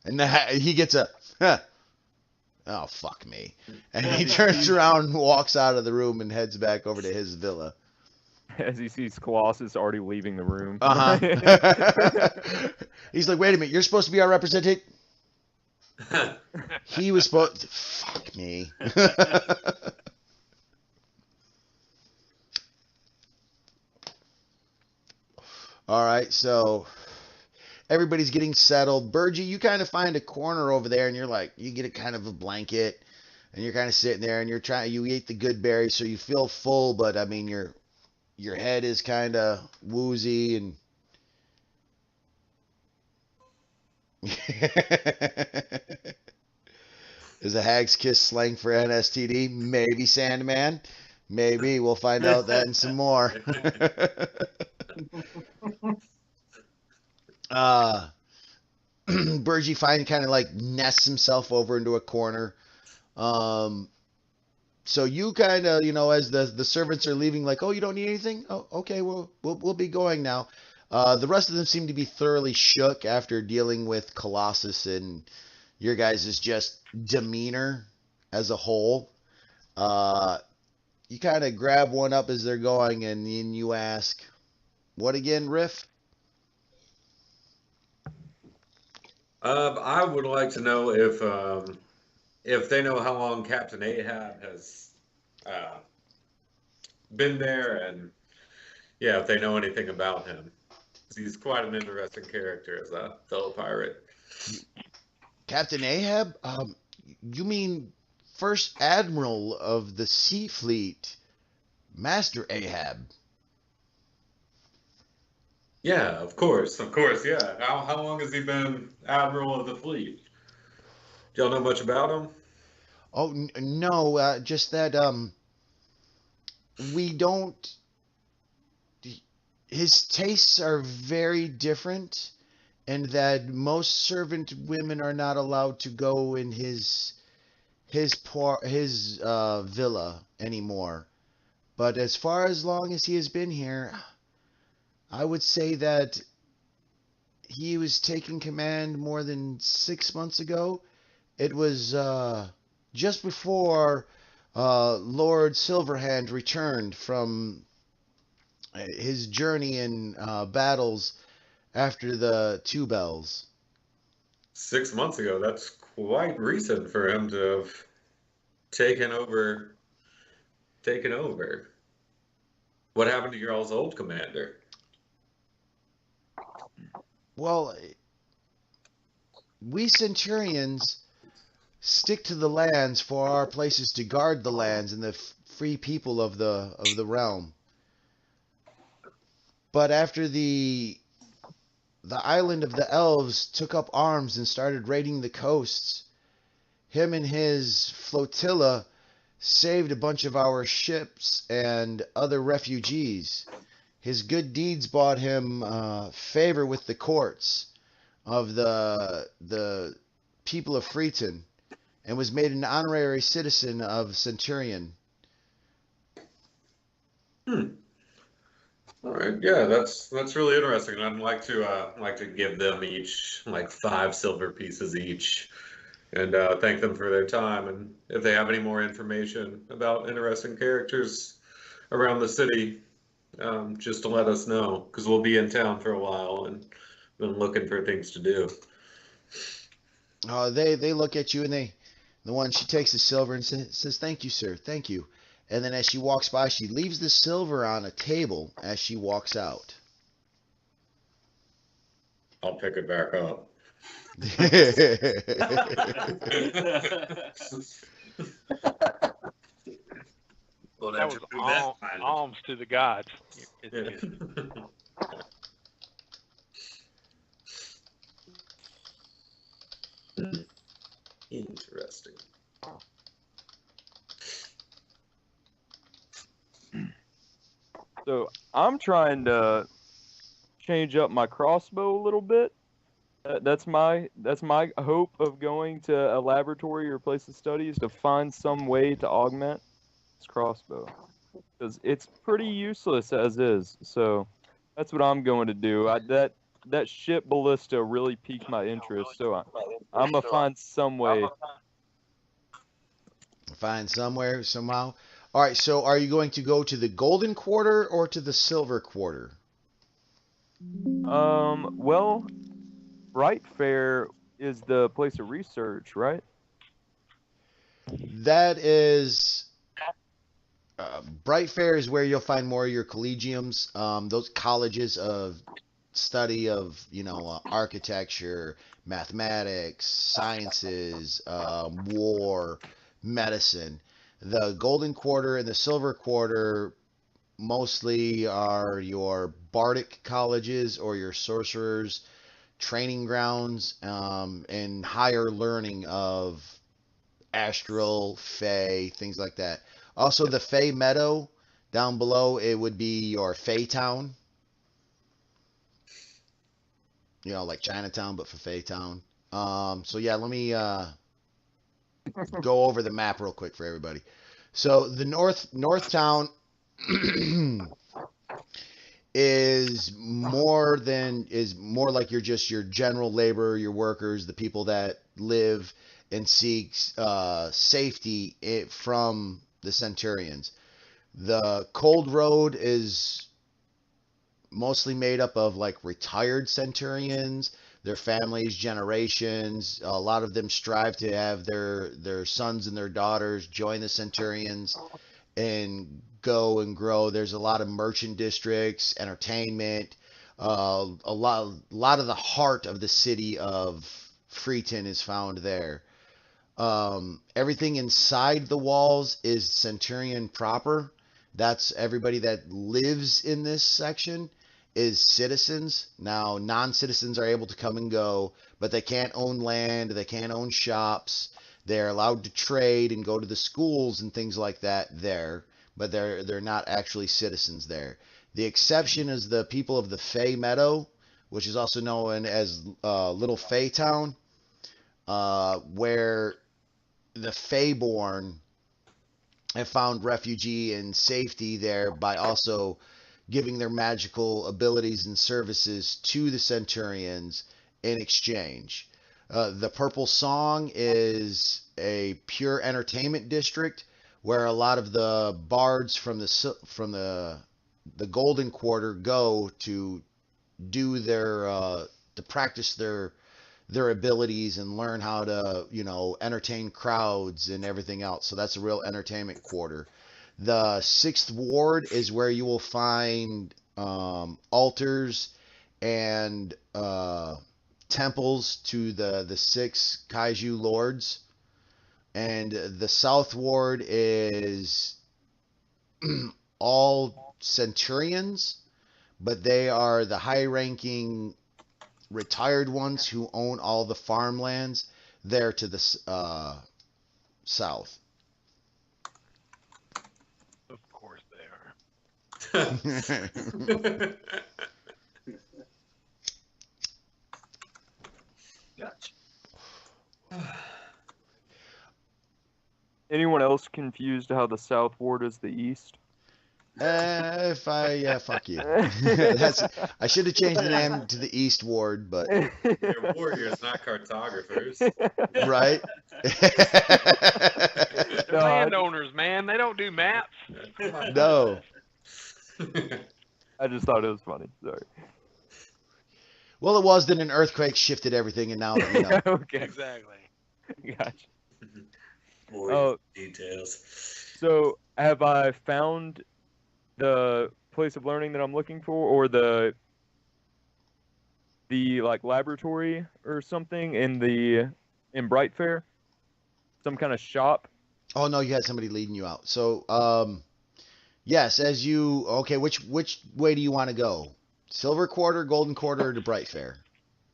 And he gets a, oh, fuck me. And he turns around and walks out of the room and heads back over to his villa. As he sees Colossus already leaving the room. He's like, "Wait a minute, you're supposed to be our representative?" He was supposed to, fuck me. All right, so everybody's getting settled. Burgie, you kind of find a corner over there, and you're like, you get a kind of a blanket, and you're kind of sitting there, and you eat the good berries, so you feel full, but I mean, your head is kind of woozy, and Is a hag's kiss slang for NSTD? Maybe, Sandman. Maybe. We'll find out that and some more. uh, Burgie finally kind of like nests himself over into a corner. Um, so you kind of, as the servants are leaving, like, oh, you don't need anything? Oh, okay, we'll be going now. The rest of them seem to be thoroughly shook after dealing with Colossus and your guys' just demeanor as a whole. You kind of grab one up as they're going, and then you ask, "What again, Riff?" I would like to know if they know how long Captain Ahab has uh, been there, and yeah, if they know anything about him. He's quite an interesting character as a fellow pirate. Captain Ahab? You mean First Admiral of the Sea Fleet, Master Ahab? Yeah, of course, yeah. How long has he been Admiral of the Fleet? Do y'all know much about him? Oh, no, just that we don't. His tastes are very different, and that most servant women are not allowed to go in his villa anymore. But as far as long as he has been here, I would say that he was taking command more than 6 months ago. It was just before Lord Silverhand returned from his journey in battles after the Two Bells. 6 months ago. That's quite recent for him to have taken over. Taken over. What happened to your all's old commander? Well, we Centurions stick to the lands for our places to guard the lands and the free people of the realm. But after the island of the elves took up arms and started raiding the coasts, him and his flotilla saved a bunch of our ships and other refugees. His good deeds bought him favor with the courts of the people of Freeton, and was made an honorary citizen of Centurion. Hmm. All right. Yeah, that's really interesting. I'd like to give them each like 5 silver pieces each, and thank them for their time. And if they have any more information about interesting characters around the city, just to let us know, because we'll be in town for a while and been looking for things to do. They look at you, and the one, she takes the silver and says, "Thank you, sir, thank you." And then as she walks by, she leaves the silver on a table as she walks out. I'll pick it back up. Well, That was alms to the gods. Interesting. So I'm trying to change up my crossbow a little bit. That's my hope of going to a laboratory or place of study, is to find some way to augment this crossbow, because it's pretty useless as is. So that's what I'm going to do. That ship ballista really piqued my interest, so I'm gonna find some way. Find somewhere, somehow. All right, so are you going to go to the golden quarter or to the silver quarter? Well, Bright Fair is the place of research, right? That is Bright Fair is where you'll find more of your collegiums, those colleges of study of architecture, mathematics, sciences, war, medicine. The golden quarter and the silver quarter mostly are your bardic colleges or your sorcerers, training grounds, and higher learning of astral, fey, things like that. Also, the Fey Meadow down below, it would be your Fey Town. You know, like Chinatown, but for Fey Town. So yeah, let me go over the map real quick for everybody. So the North Town is more like your general labor, your workers, the people that live and seek safety from the Centurions. The Cold Road is mostly made up of like retired Centurions, their families, generations. A lot of them strive to have their sons and their daughters join the Centurions and go and grow. There's a lot of merchant districts, entertainment. A lot of the heart of the city of Freeton is found there. Everything inside the walls is Centurion proper. That's everybody that lives in this section is citizens. Now, non-citizens are able to come and go, but they can't own land, they can't own shops. They're allowed to trade and go to the schools and things like that there, but they're not actually citizens there. The exception is the people of the Fey Meadow, which is also known as Little Fey Town, where the Feyborn have found refugee and safety there by also giving their magical abilities and services to the Centurions in exchange. The Purple Song is a pure entertainment district where a lot of the bards from the Golden Quarter go to do to practice their abilities and learn how to, entertain crowds and everything else. So that's a real entertainment quarter. The 6th Ward is where you will find altars and temples to the 6 Kaiju Lords. And the South Ward is all Centurions, but they are the high-ranking retired ones who own all the farmlands there to the south. Of course they are. Gotcha. Anyone else confused how the South Ward is the East? Fuck you. I should have changed the name to the East Ward, but They're warriors, not cartographers. right. They're landowners, man. They don't do maps. No. I just thought it was funny. Sorry. Well, it was. Then an earthquake shifted everything, and now Okay. Exactly. Gotcha. Boy, details. So, have I found the place of learning that I'm looking for, or the like laboratory or something in Brightfair? Some kind of shop? Oh no, you had somebody leading you out. So, yes, which way do you want to go? Silver Quarter, Golden Quarter, or to Brightfair?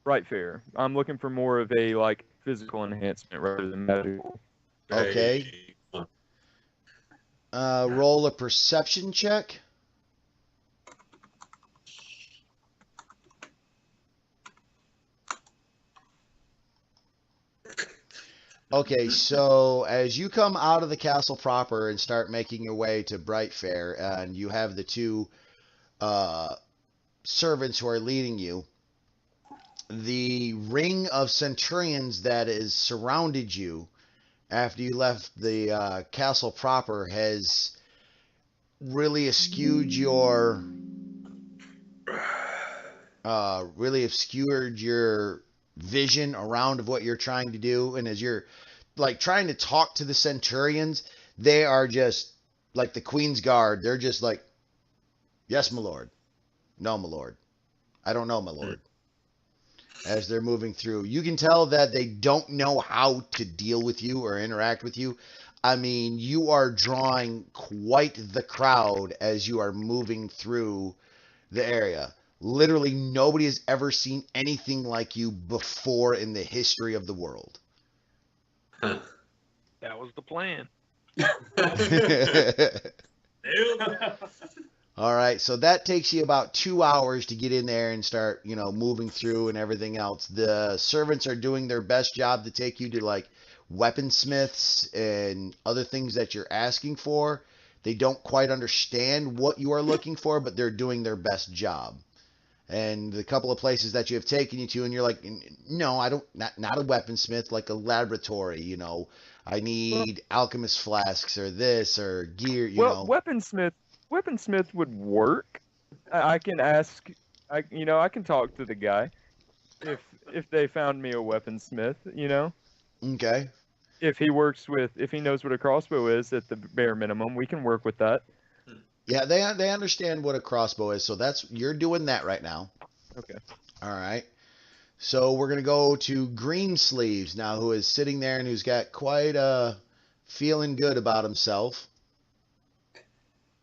Brightfair. I'm looking for more of a like physical enhancement rather than medical. Okay. Roll a perception check. Okay, so as you come out of the castle proper and start making your way to Brightfair, and you have the 2 servants who are leading you, the ring of Centurions that is surrounded you after you left the castle proper has really obscured your vision around of what you're trying to do. And as you're like trying to talk to the Centurions, they are just like the Queen's Guard. They're just like, yes, my lord. No, my lord. I don't know, my lord. As they're moving through, you can tell that they don't know how to deal with you or interact with you. I mean, you are drawing quite the crowd as you are moving through the area. Literally, nobody has ever seen anything like you before in the history of the world. Huh. That was the plan. All right, so that takes you about 2 hours to get in there and start, moving through and everything else. The servants are doing their best job to take you to like weaponsmiths and other things that you're asking for. They don't quite understand what you are looking for, but they're doing their best job. And the couple of places that you have taken you to, and you're like, no, I don't, not a weaponsmith, like a laboratory, I need alchemist flasks or this or gear, Well, weaponsmith would work. I can ask. I can talk to the guy if they found me a weaponsmith. Okay. If he knows what a crossbow is at the bare minimum, we can work with that. Yeah, they understand what a crossbow is, so you're doing that right now. Okay. All right. So we're gonna go to Greensleeves now, who is sitting there and who's got quite feeling good about himself.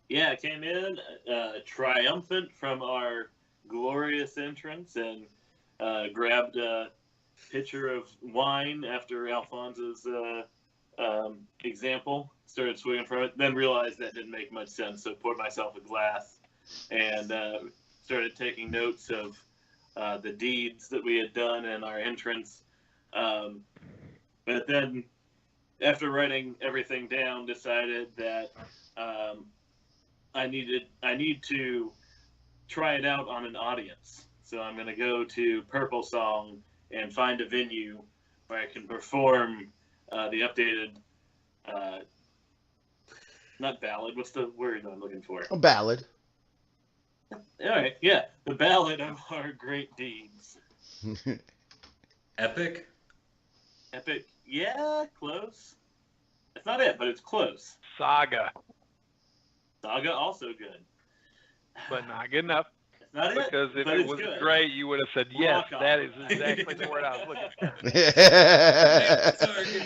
Yeah, I came in triumphant from our glorious entrance and grabbed a pitcher of wine after Alphonse's example. Started swigging from it, then realized that didn't make much sense, so poured myself a glass and started taking notes of the deeds that we had done in our entrance. But then, after writing everything down, decided that I need to try it out on an audience. So I'm going to go to Purple Song and find a venue where I can perform the updated, not ballad. What's the word I'm looking for? A ballad. All right, yeah, the ballad of our great deeds. Epic? Epic, yeah, close. It's not it, but it's close. Saga, Saga, also good. but not good enough. It's not it, Because if but it it's was good. great, you would have said, yes, Rock that on. is exactly the word I was looking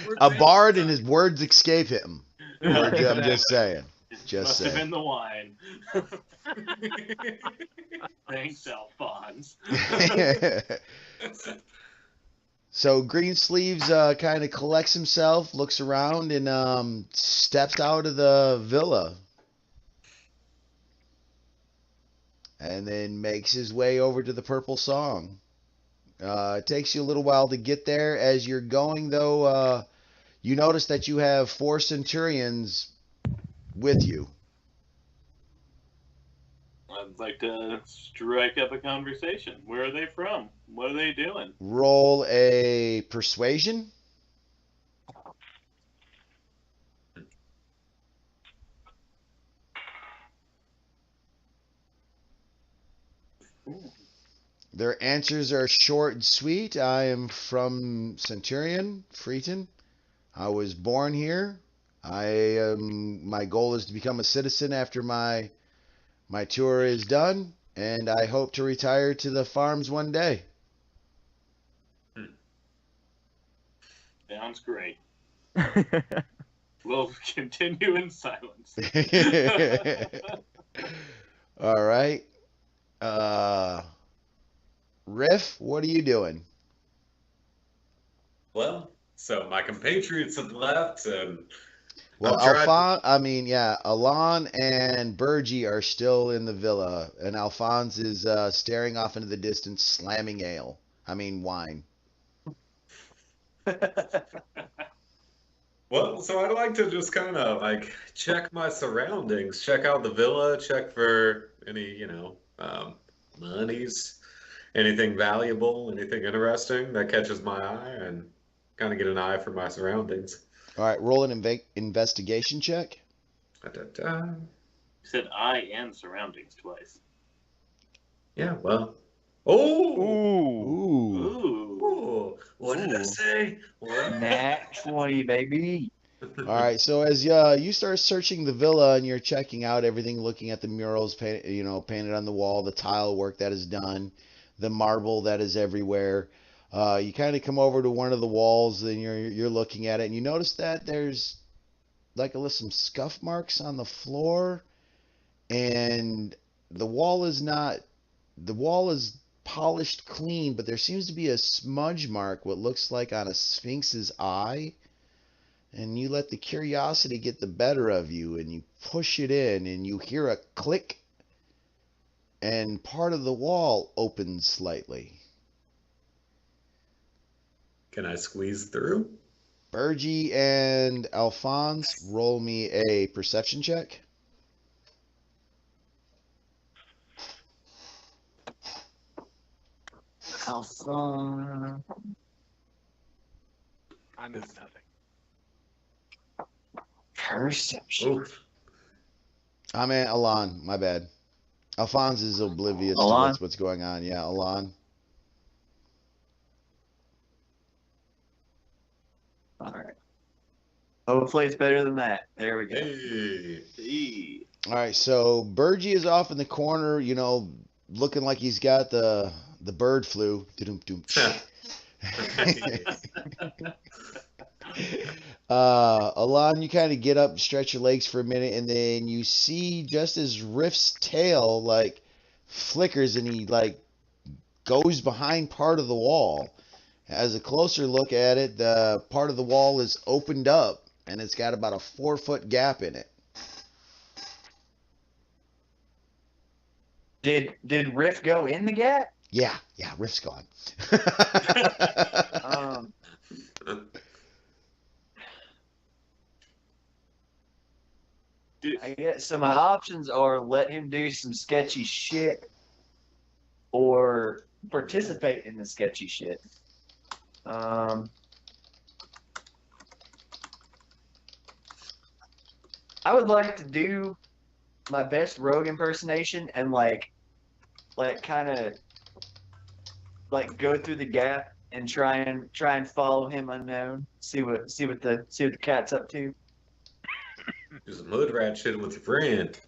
for. A bard and his words escape him. I'm Exactly. just saying. Must have been the wine. Thanks, Alphonse. So Greensleeves kind of collects himself, looks around, and steps out of the villa. And then makes his way over to the Purple Song. It takes you a little while to get there. As you're going, though, you notice that you have 4 centurions with you. I'd like to strike up a conversation. Where are they from? What are they doing? Roll a persuasion. Their answers are short and sweet. I am from Centurion, Freeton. I was born here. My goal is to become a citizen after my tour is done, and I hope to retire to the farms one day. Sounds great. We'll continue in silence. All right. Riff, what are you doing? Well, so my compatriots have left, and Well, I'm trying- Alon and Burgie are still in the villa, and Alphonse is staring off into the distance, slamming wine. Well, so I'd like to just kind of like check my surroundings, check out the villa, check for any, monies, anything valuable, anything interesting that catches my eye, and kind of get an eye for my surroundings. All right, roll an investigation check. Da-da-da. You said I and surroundings twice. Yeah, well. Oh! Ooh. Ooh. Ooh. What did I Ooh. say? What? Nat 20, baby. All right, so as you start searching the villa and you're checking out everything, looking at the murals painted on the wall, the tile work that is done, the marble that is everywhere, you kind of come over to one of the walls and you're looking at it, and you notice that there's like some scuff marks on the floor, and the wall is not the wall is polished clean, but there seems to be a smudge mark, what looks like on a sphinx's eye. And you let the curiosity get the better of you, and you push it in, and you hear a click, and part of the wall opens slightly. Can I squeeze through? Bergie and Alphonse, roll me a perception check. Alpha. I know nothing. Perception. Oof. I mean, Alon, my bad. Alphonse is oblivious to Alon? what's going on. Yeah, Alon. All right. Hopefully it's better than that. There we go. Hey. All right, so Bergie is off in the corner, looking like he's got the bird flu. Doo-dum-dum. Alon, you kind of get up, stretch your legs for a minute, and then you see just as Rift's tail flickers and he goes behind part of the wall. As a closer look at it, the part of the wall is opened up and it's got about a 4-foot gap in it. Did Riff go in the gap? Yeah, Rift's gone. I guess so. My options are let him do some sketchy shit, or participate in the sketchy shit. I would like to do my best rogue impersonation and kind of go through the gap and try and follow him unknown. See what the cat's up to. Do some hood rat shit with your friend.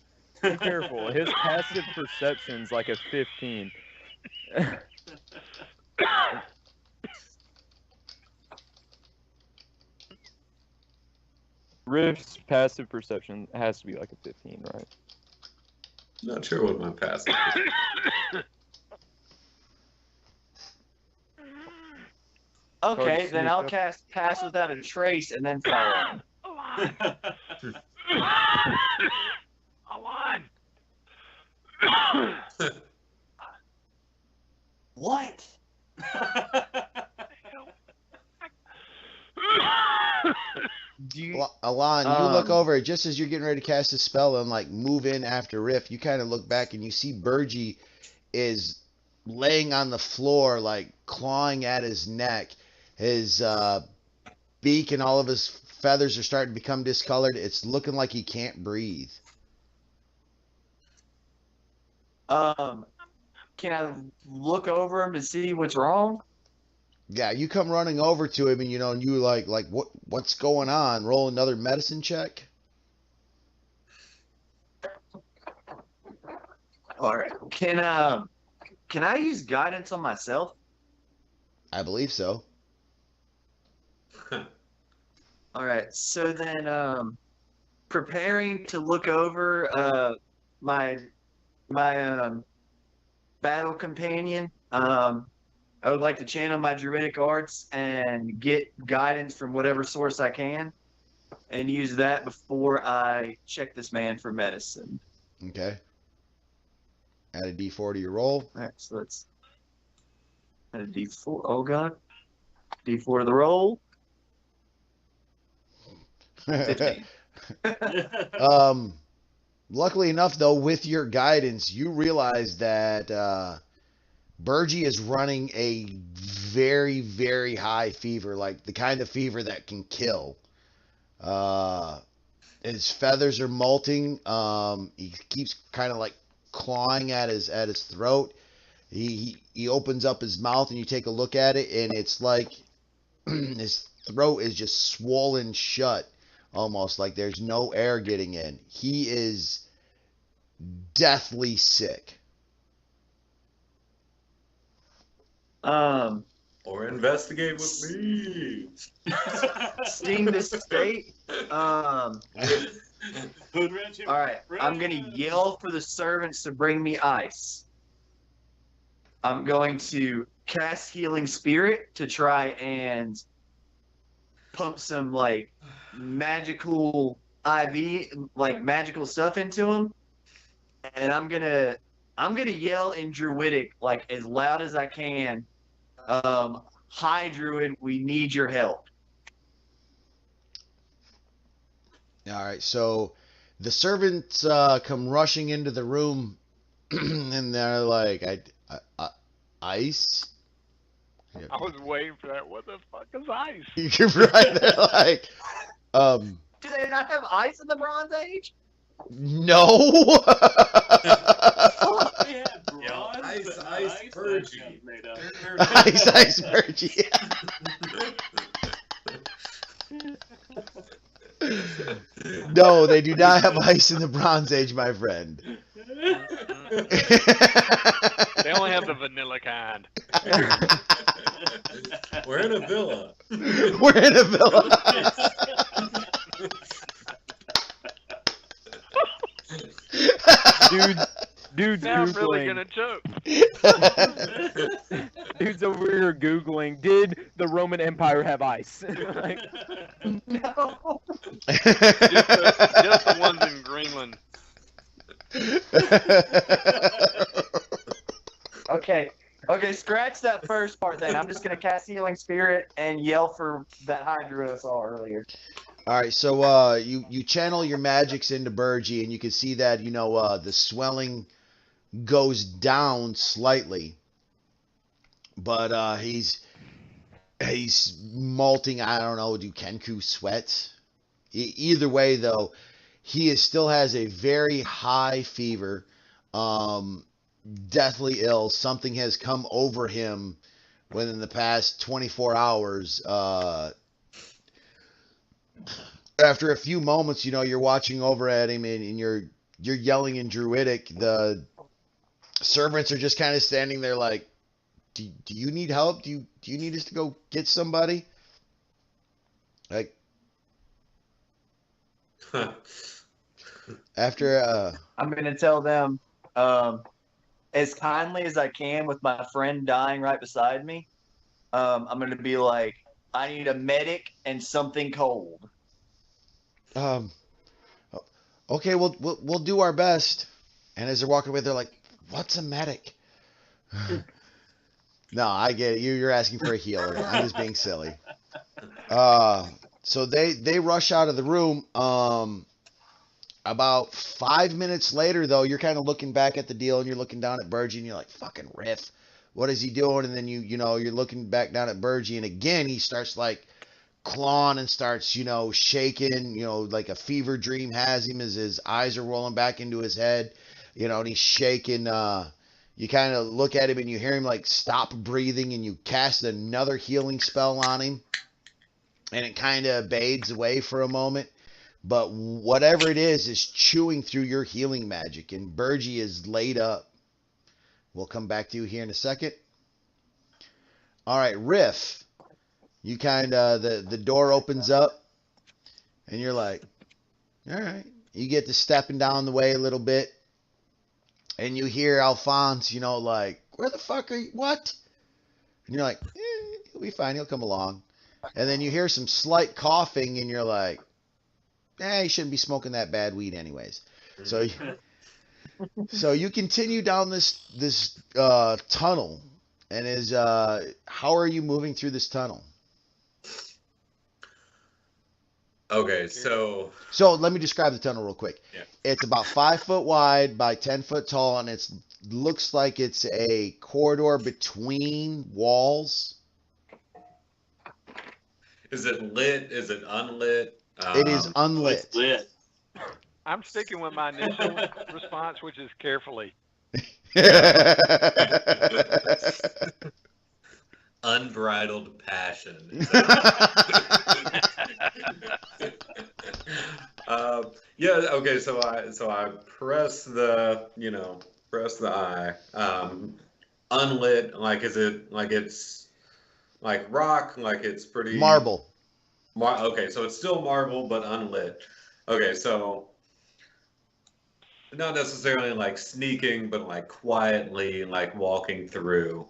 Careful. His passive perception's like a 15. Rift's passive perception has to be like a 15, right? Not sure what my passive is. Okay, then sneak I'll up. cast Pass Without a Trace and then follow him. Alon. What? Do you, Alon, you look over just as you're getting ready to cast a spell and move in after Rift. You kind of look back and you see Bergie is laying on the floor, clawing at his neck. His beak and all of his feathers are starting to become discolored. It's looking like he can't breathe. can I look over him to see what's wrong? Yeah, you come running over to him and and you what's going on? Roll another medicine check. All right. Can I use guidance on myself? I believe so. All right. So then, preparing to look over my battle companion. I would like to channel my druidic arts and get guidance from whatever source I can, and use that before I check this man for medicine. Okay. Add a D4 to your roll. All right. So let's add a D4. Oh God. D4 to the roll. 15. Luckily enough, though, with your guidance, you realize that Bergie is running a very, very high fever, like the kind of fever that can kill. His feathers are molting. He keeps kind of clawing at his throat. He opens up his mouth and you take a look at it, and it's like his throat is just swollen shut, almost like there's no air getting in. He is deathly sick. Or investigate with me. Seeing this state, all right, I'm gonna yell for the servants to bring me ice. I'm going to cast Healing Spirit to try and pump some like magical IV, like magical stuff into him, and I'm gonna yell in Druidic like as loud as I can. Hi, Druid, we need your help. All right, so the servants come rushing into the room, and they're like, ice? I was waiting for that. What the fuck is ice? You're right. They're like, Do they not have ice in the Bronze Age? no. We had Yo, bronze, ice purgy. that got made up. Ice Virgie. No, they do not have ice in the Bronze Age, my friend. They only have the vanilla kind. We're in a villa. We're in a villa. Dude's Now I'm really Googling. gonna choke. Dude's over here Googling, did the Roman Empire have ice? Like, No. Just the ones in Greenland. Okay. Okay, scratch that first part then. I'm just gonna cast Healing Spirit and yell for that Hydra I saw earlier. All right, so you channel your magics into Burgie, and you can see that the swelling goes down slightly, but he's malting. I don't know. Do Kenku sweat? Either way, though, he still has a very high fever, deathly ill. Something has come over him within the past 24 hours. After a few moments, you're watching over at him, and you're yelling in Druidic. The servants are just kind of standing there like, do you need help? Do you need us to go get somebody? Like, after I'm gonna tell them as kindly as I can with my friend dying right beside me. I'm gonna be like, I need a medic and something cold. okay, we'll do our best. And as they're walking away, they're like, what's a medic? No, I get it. You're asking for a healer. I'm just being silly. So they rush out of the room. About 5 minutes later, though, you're kind of looking back at the deal, and you're looking down at Burgie, and you're like, fucking Riff, what is he doing? And then you're looking back down at Burgie, and again he starts like clawing and starts shaking, like a fever dream has him as his eyes are rolling back into his head, and he's shaking. You kind of look at him and you hear him like stop breathing, and you cast another healing spell on him, and it kind of fades away for a moment. But whatever it is chewing through your healing magic, and Burgie is laid up. We'll come back to you here in a second. All right, Riff, you kind of, the door opens up, and you're like, all right. You get to stepping down the way a little bit, and you hear Alphonse, like, where the fuck are you? What? And you're like, he'll be fine. He'll come along. And then you hear some slight coughing, and you're like, you shouldn't be smoking that bad weed anyways. So you continue down this tunnel, and how are you moving through this tunnel? Okay, so let me describe the tunnel real quick. Yeah. It's about 5 foot wide by 10 foot tall, and it looks like it's a corridor between walls. is it lit? Is it unlit? It is unlit. It's lit. I'm sticking with my initial response, which is carefully. Unbridled passion. Yeah. Okay. So I press the eye. Unlit. Like, is it like it's like rock? Like it's pretty Marble. Okay. So it's still marble but unlit. Okay. So not necessarily like sneaking, but like quietly like walking through.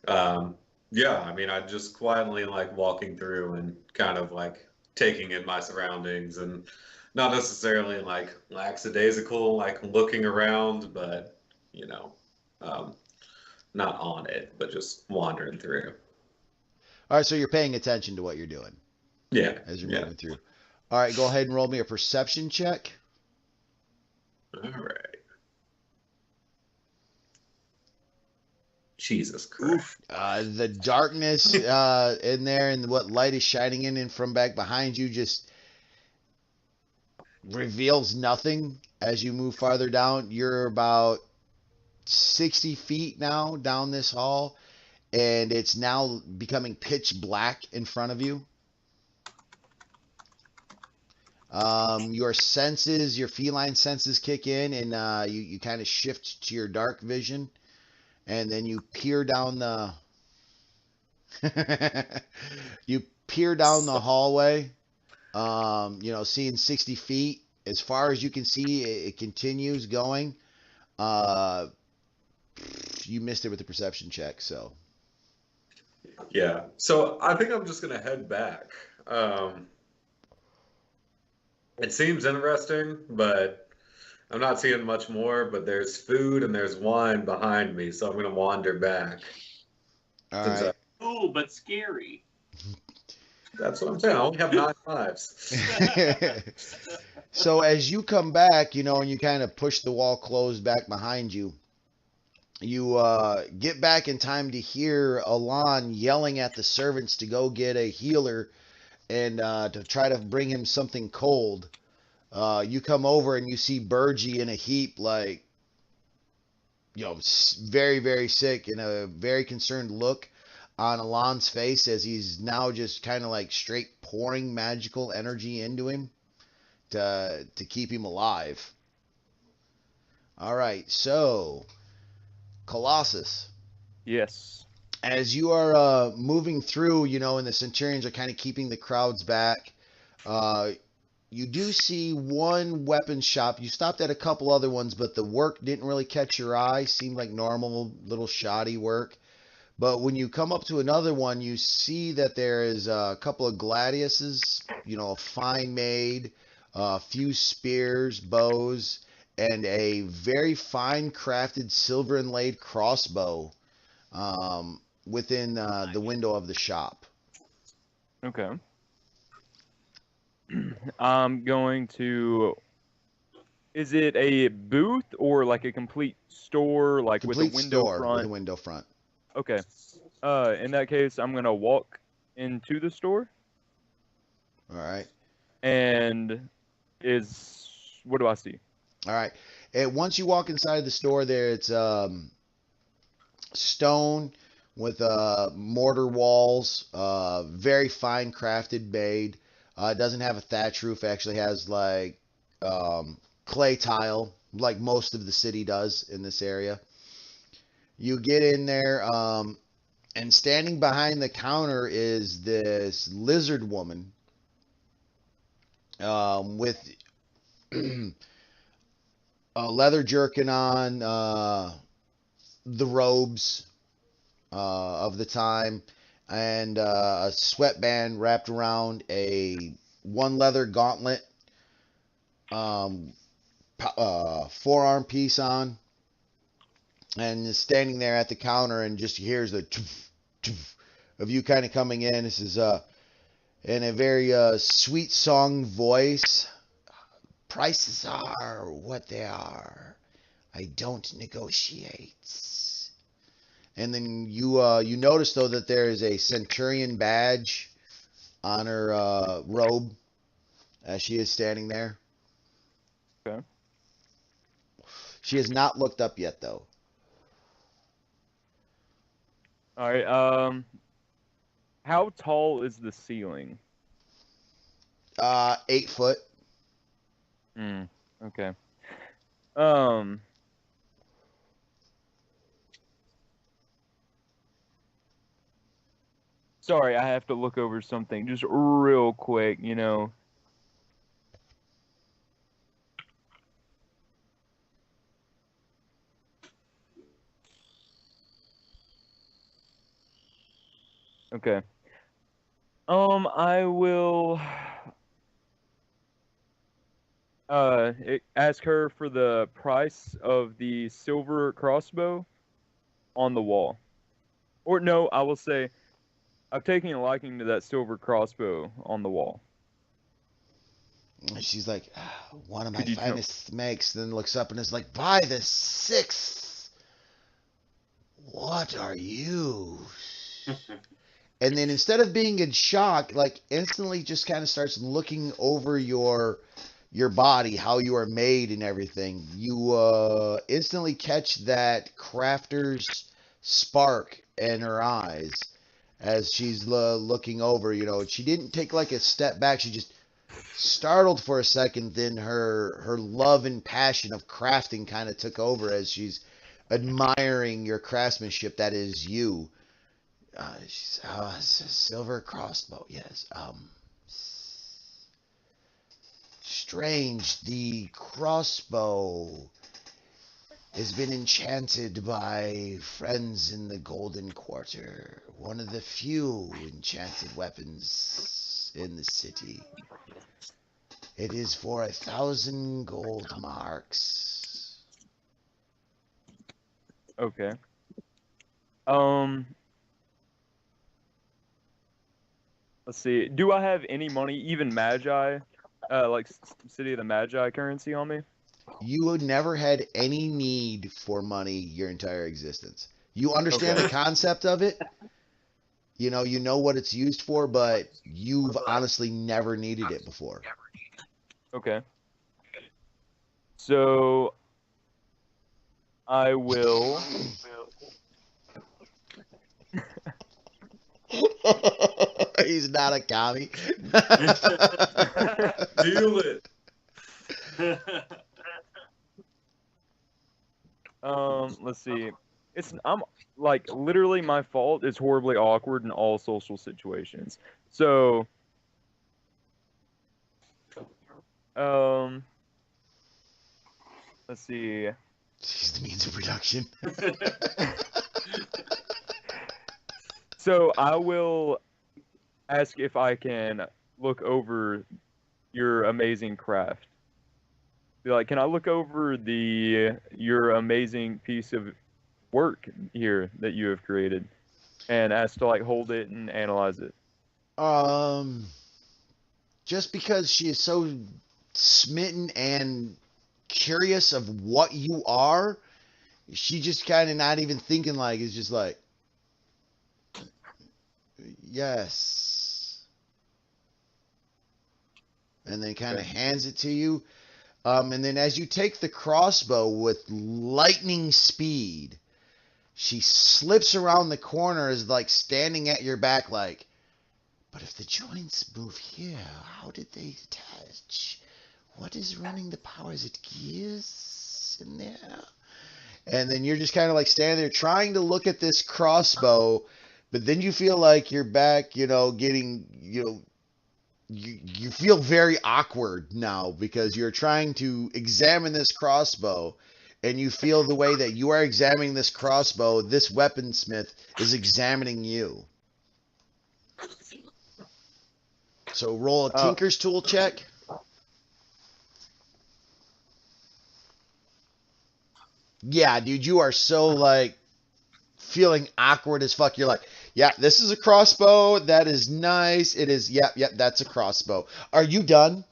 Yeah, I mean, I just quietly like walking through and kind of like taking in my surroundings and not necessarily like lackadaisical, like looking around, but you know, um, not on it, but just wandering through. All right, so you're paying attention to what you're doing Yeah, as you're yeah. moving through. All right, go ahead and roll me a perception check. All right. Jesus Christ. The darkness in there and what light is shining in and from back behind you just reveals nothing as you move farther down. You're about 60 feet now down this hall, and it's now becoming pitch black in front of you. Your senses, your feline senses kick in, and you kind of shift to your dark vision, and then you peer down the you peer down the hallway. Seeing 60 feet as far as you can see, it continues going. You missed it with the perception check, so. Yeah. So I think I'm just gonna head back. It seems interesting, but I'm not seeing much more. But there's food and there's wine behind me, so I'm gonna wander back. All Since right. Cool, but scary. That's what I'm saying. I only have 9 lives. So as you come back, and you kind of push the wall closed back behind you, you get back in time to hear Alon yelling at the servants to go get a healer and to try to bring him something cold. You come over and you see Burgie in a heap, like, very, very sick and a very concerned look on Alon's face as he's now just kind of like straight pouring magical energy into him to keep him alive. All right, so Colossus, Yes. as you are moving through, and the Centurions are kind of keeping the crowds back, you do see one weapon shop. You stopped at a couple other ones, but the work didn't really catch your eye. Seemed like normal, little shoddy work. But when you come up to another one, you see that there is a couple of gladiuses, fine made, a few spears, bows, and a very fine crafted silver inlaid crossbow within the window of the shop. Okay. I'm going to. Is it a booth or like a complete store, like Complete with a window store front? with a window front. Okay. In that case, I'm gonna walk into the store. All right. And what do I see? All right. And once you walk inside the store, there it's stone with mortar walls, very fine crafted made. It doesn't have a thatch roof. It actually has like clay tile, like most of the city does in this area. You get in there, and standing behind the counter is this lizard woman with a leather jerkin on, the robes of the time, and a sweatband wrapped around a one leather gauntlet, forearm piece on, and is standing there at the counter and just hears the toof, toof of you kind of coming in. This is in a very sweet song voice. Prices are what they are. I don't negotiate. And then you notice though that there is a centurion badge on her robe as she is standing there. Okay. She has not looked up yet though. All right. How tall is the ceiling? 8 foot. Okay. Sorry, I have to look over something just real quick. Okay. I will ask her for the price of the silver crossbow on the wall. Or no, I will say I've taken a liking to that silver crossbow on the wall. And she's like, "Ah, one of my Could you tell? finest makes." Then looks up and is like, by the sixth, what are you? And then instead of being in shock, like instantly just kind of starts looking over your body, how you are made and everything. You instantly catch that crafter's spark in her eyes as she's looking over. You know, she didn't take like a step back. She just startled for a second. Then her love and passion of crafting kind of took over as she's admiring your craftsmanship. That is you. She's it's a silver crossbow. Yes. Strange. The crossbow has been enchanted by friends in the Golden Quarter. One of the few enchanted weapons in the city. It is for 1,000 gold marks. Okay. Let's see. Do I have any money, even Magi, like City of the Magi currency on me? You never had any need for money your entire existence. You understand Okay. the concept of it. You know what it's used for, but you've honestly never needed it before. Okay. So I will. He's not a commie. Deal it. Let's see. I'm like literally my fault. It's horribly awkward in all social situations. So, let's see. She's the means of production. So I will ask if I can look over your amazing craft. Be like, can I look over your amazing piece of work here that you have created, and ask to like hold it and analyze it? Just because she is so smitten and curious of what you are, she just kind of not even thinking, like, is just like, yes. And then kind of hands it to you. And then as you take the crossbow with lightning speed, she slips around the corner, is like standing at your back like, but if the joints move here, how did they attach? What is running the power? Is it gears in there? And then you're just kind of like standing there trying to look at this crossbow, but then you feel like your back, getting, you feel very awkward now because you're trying to examine this crossbow, and you feel the way that you are examining this crossbow, this weaponsmith is examining you. So roll a Tinker's Tool check. Yeah, dude, you are so like feeling awkward as fuck. You're like, yeah, this is a crossbow. That is nice. It is. Yep, that's a crossbow. Are you done?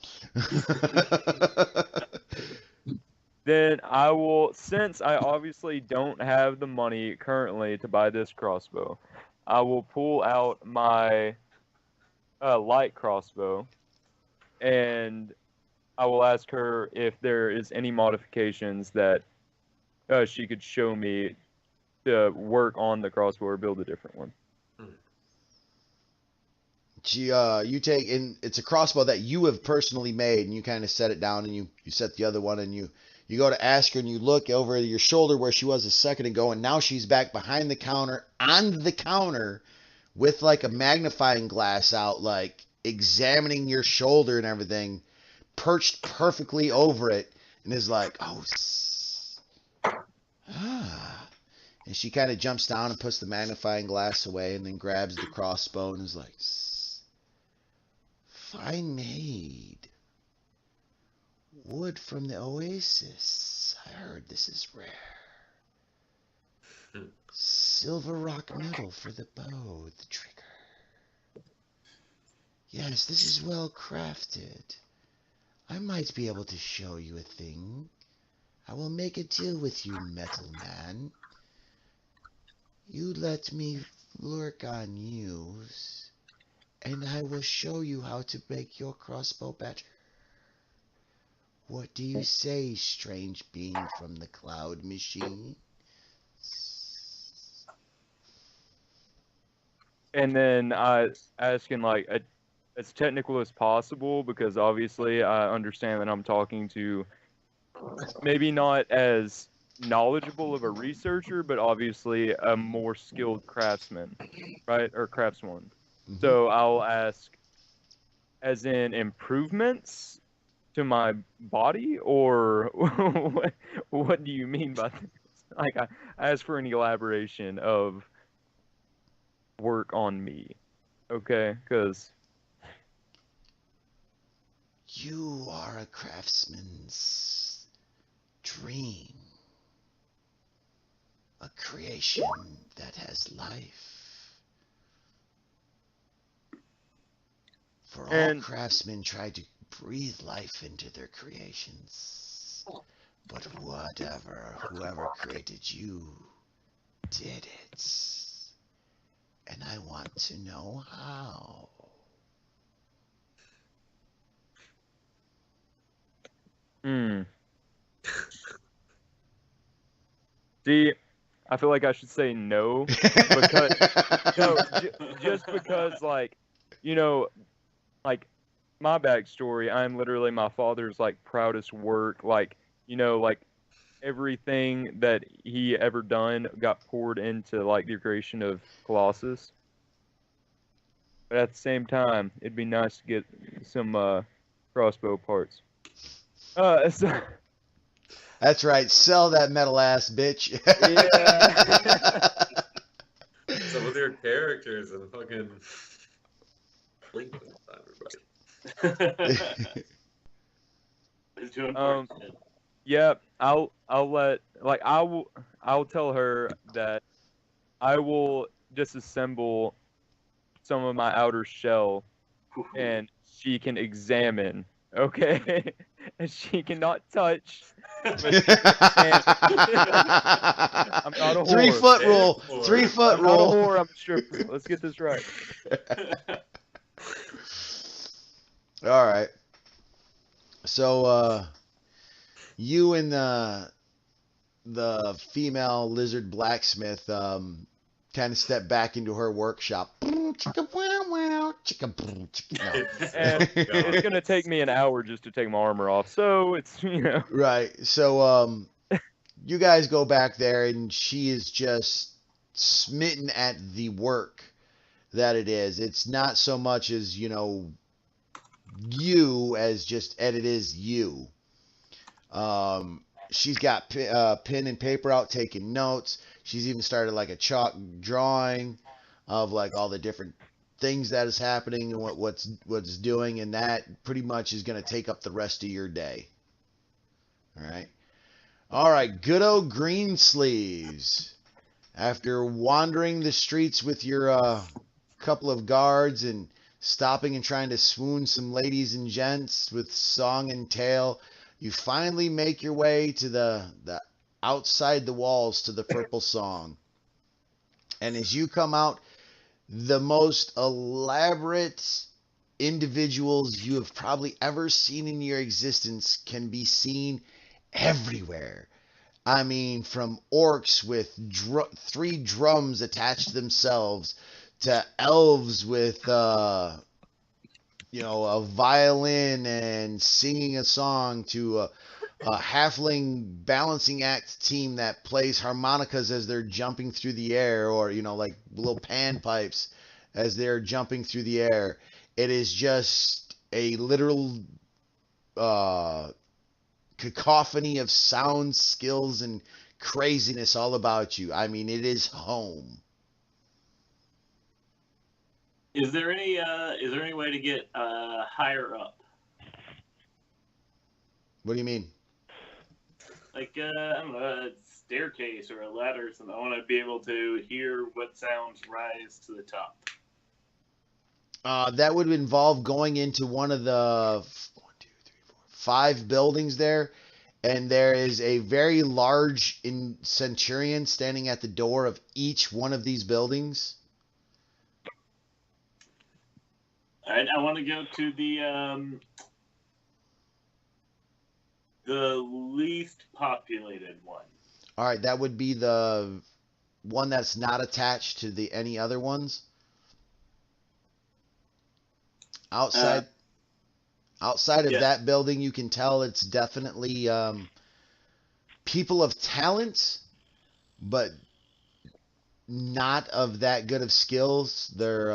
Then I will, since I obviously don't have the money currently to buy this crossbow, I will pull out my light crossbow, and I will ask her if there is any modifications that she could show me to work on the crossbow or build a different one. You take, and it's a crossbow that you have personally made, and you kind of set it down, and you set the other one, and you go to ask her, and you look over your shoulder where she was a second ago, and now she's back behind the counter, on the counter, with like a magnifying glass out, like examining your shoulder and everything, perched perfectly over it, and is like, oh, And she kind of jumps down and puts the magnifying glass away and then grabs the crossbow and is like, fine made. Wood from the oasis. I heard this is rare. Silver rock metal for the bow, the trigger. Yes, this is well crafted. I might be able to show you a thing. I will make a deal with you, metal man. You let me lurk on you, and I will show you how to make your crossbow better. What do you say, strange being from the cloud machine? And then I asking like as technical as possible, because obviously I understand that I'm talking to maybe not as knowledgeable of a researcher, but obviously a more skilled craftsman, right? Or craftswoman. Mhm. So I'll ask, as in improvements to my body, or what do you mean by this? Like, I ask for an elaboration of work on me, okay? Because You are a craftsman's dream. A creation that has life. For all And- craftsmen try to breathe life into their creations. But whoever created you did it. And I want to know how. See, I feel like I should say no, because no, just because, like, you know, like, my backstory, I'm literally my father's like proudest work. Like, like everything that he ever done got poured into like the creation of Colossus. But at the same time, it'd be nice to get some crossbow parts. So That's right. Sell that metal ass bitch. yeah. So with your characters and fucking sleep with everybody. It's too Um, important. Yeah, I'll tell her that I will disassemble some of my outer shell and she can examine, okay? And she cannot touch. But she can. I'm not a whore. 3 foot rule. Or- 3 foot I'm not a rule. whore, I'm a stripper. Let's get this right. All right. So you and the female lizard blacksmith kind of step back into her workshop. Chicka wow wow, chicka boom, chicka. And No. it's gonna take me an hour just to take my armor off, so it's Right. So you guys go back there and she is just smitten at the work that it is. It's not so much as, you as just it is you. She's got pen and paper out taking notes. She's even started like a chalk drawing of like all the different things that is happening and what's doing, and that pretty much is going to take up the rest of your day. All right, good old green sleeves. After wandering the streets with your couple of guards and stopping and trying to swoon some ladies and gents with song and tale, you finally make your way to the outside the walls to the Purple Song. And as you come out, the most elaborate individuals you have probably ever seen in your existence can be seen everywhere. I mean, from orcs with 3 drums attached to themselves to elves with a violin and singing a song to a halfling balancing act team that plays harmonicas as they're jumping through the air, or like little panpipes as they're jumping through the air. It is just a literal cacophony of sound, skills, and craziness all about you. I mean, it is home. Is there any way to get higher up? What do you mean? Like I don't know, a staircase or a ladder or something. I want to be able to hear what sounds rise to the top. That would involve going into one of the 5 buildings there, and there is a very large centurion standing at the door of each one of these buildings. All right, I want to go to the least populated one. All right, that would be the one that's not attached to the any other ones. Outside of yeah. that building, you can tell it's definitely people of talent, but not of that good of skills. They're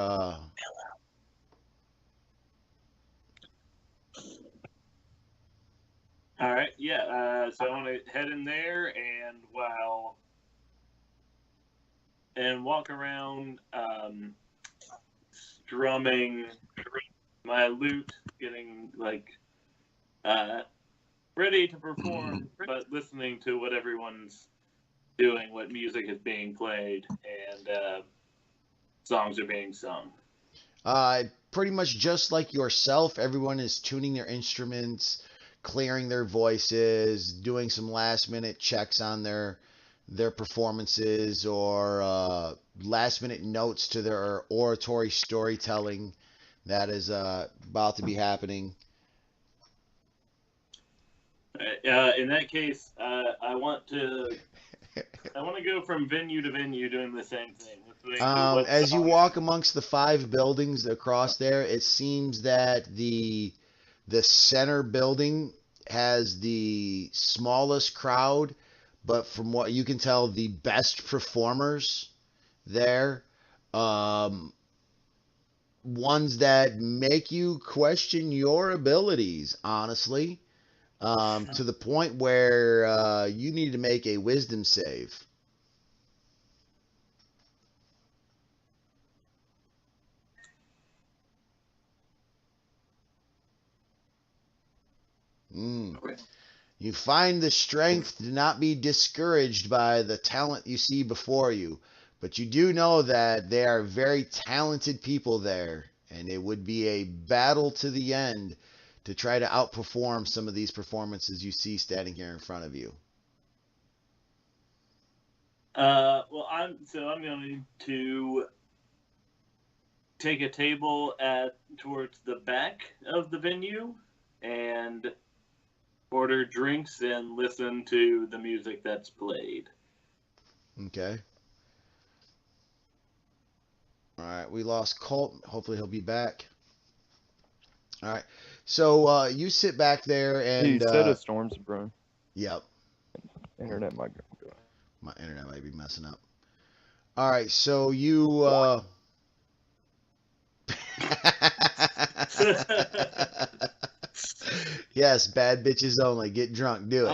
All right, yeah. So I want to head in there and walk around, strumming my lute, getting ready to perform, but listening to what everyone's doing, what music is being played, and songs are being sung. pretty much just like yourself. Everyone is tuning their instruments, clearing their voices, doing some last minute checks on their performances, or last minute notes to their oratory storytelling that is about to be happening. In that case, I want to go from venue to venue doing the same thing. As you walk amongst the 5 buildings across there, it seems that the center building has the smallest crowd, but from what you can tell, the best performers there. Ones that make you question your abilities, honestly, to the point where you need to make a wisdom save. You find the strength to not be discouraged by the talent you see before you, but you do know that they are very talented people there, and it would be a battle to the end to try to outperform some of these performances you see standing here in front of you. Well, I'm going to take a table towards the back of the venue and order drinks and listen to the music that's played. Okay. All right, we lost Colt. Hopefully he'll be back. All right. So you sit back there and He said a storm's brewing. Yep. Internet might go. My internet might be messing up. All right, so you yes, bad bitches only. Get drunk. Do it.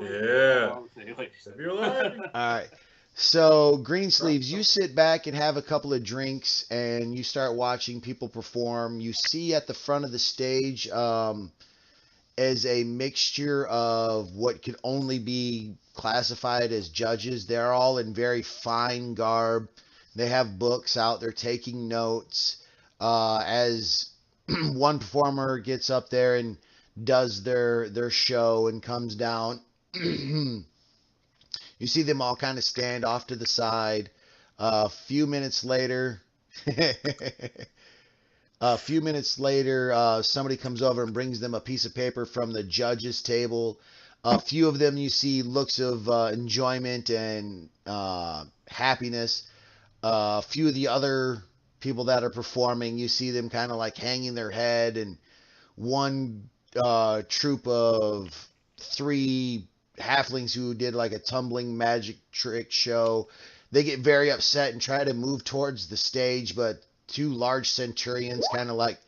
Yeah. If you're alive. All right. So, Greensleeves, you sit back and have a couple of drinks, and you start watching people perform. You see at the front of the stage as a mixture of what could only be classified as judges. They're all in very fine garb. They have books out. They're taking notes. As one performer gets up there and does their show and comes down, you see them all kind of stand off to the side. A few minutes later, somebody comes over and brings them a piece of paper from the judges' table. A few of them you see looks of enjoyment and happiness. A few of the other people that are performing, you see them kind of like hanging their head, and one troop of 3 halflings who did like a tumbling magic trick show, they get very upset and try to move towards the stage, but 2 large centurions kind of like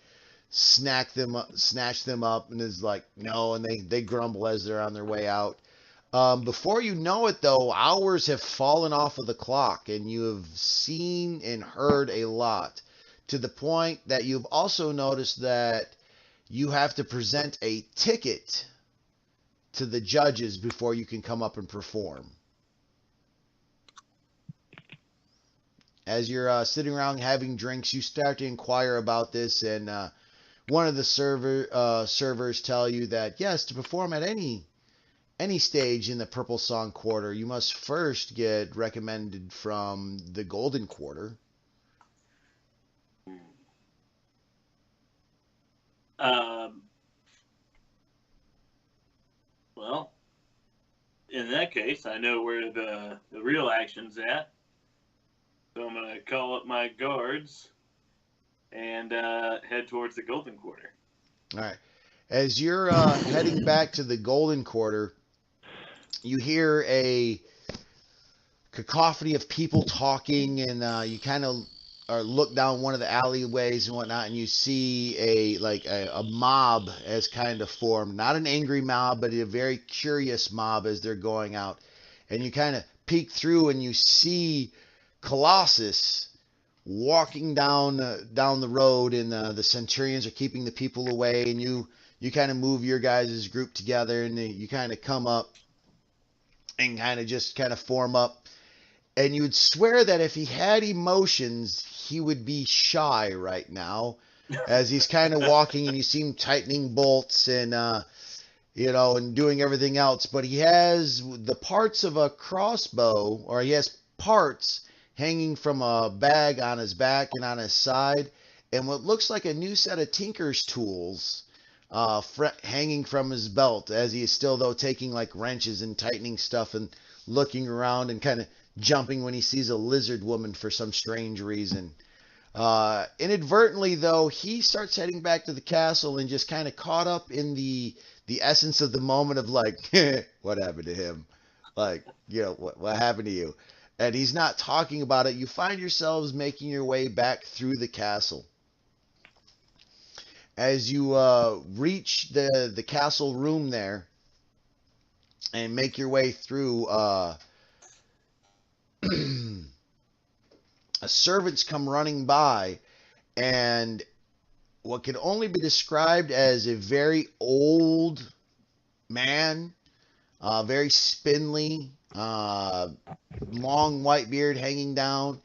snatch them up, and is like no, and they grumble as they're on their way out. Before you know it, though, hours have fallen off of the clock, and you have seen and heard a lot, to the point that you've also noticed that you have to present a ticket to the judges before you can come up and perform. As you're sitting around having drinks, you start to inquire about this, and one of the servers tell you that yes, to perform at any stage in the Purple Song Quarter, you must first get recommended from the Golden Quarter. Well, in that case, I know where the real action's at. So I'm going to call up my guards and head towards the Golden Quarter. All right. As you're heading back to the Golden Quarter, you hear a cacophony of people talking, and you kind of look down one of the alleyways and whatnot, and you see a mob has kind of formed. Not an angry mob, but a very curious mob as they're going out. And you kind of peek through, and you see Colossus walking down the road, and the Centurions are keeping the people away, and you kind of move your guys' group together, and you kind of come up and kind of form up. And you would swear that if he had emotions, he would be shy right now, as he's kind of walking, and you see him tightening bolts and and doing everything else. But he has the parts of a crossbow, or he has parts hanging from a bag on his back and on his side, and what looks like a new set of tinker's tools hanging from his belt, as he is still, though, taking like wrenches and tightening stuff and looking around and kind of jumping when he sees a lizard woman for some strange reason. Inadvertently, though, he starts heading back to the castle and just kind of caught up in the essence of the moment of like, what happened to him? Like, what happened to you? And he's not talking about it. You find yourselves making your way back through the castle. As you reach the castle room there and make your way through, servants come running by, and what can only be described as a very old man, very spindly, long white beard hanging down,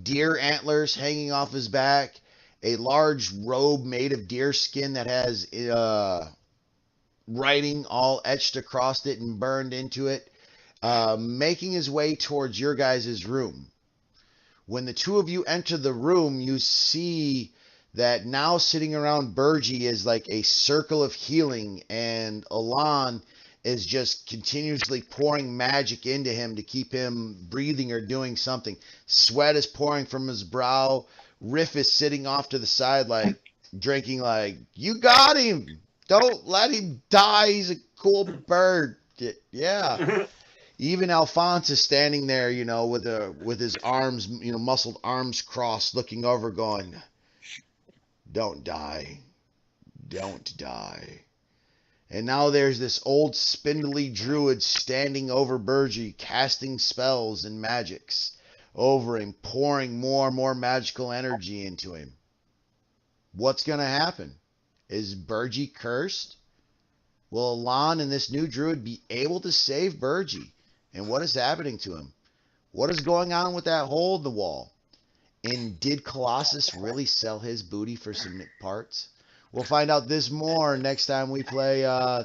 deer antlers hanging off his back, a large robe made of deer skin that has writing all etched across it and burned into it, making his way towards your guys' room. When the two of you enter the room, you see that now sitting around Burgie is like a circle of healing, and Alon is just continuously pouring magic into him to keep him breathing or doing something. Sweat is pouring from his brow. Riff is sitting off to the side, like drinking, like, you got him. Don't let him die. He's a cool bird. Yeah. Even Alphonse is standing there, with his arms, muscled arms crossed, looking over, going, don't die. Don't die. And now there's this old spindly druid standing over Burgie, casting spells and magics over him, pouring more and more magical energy into him. What's going to happen? Is Burgie cursed? Will Alon and this new druid be able to save Burgie? And what is happening to him? What is going on with that hole in the wall? And did Colossus really sell his booty for some parts? We'll find out this more next time we play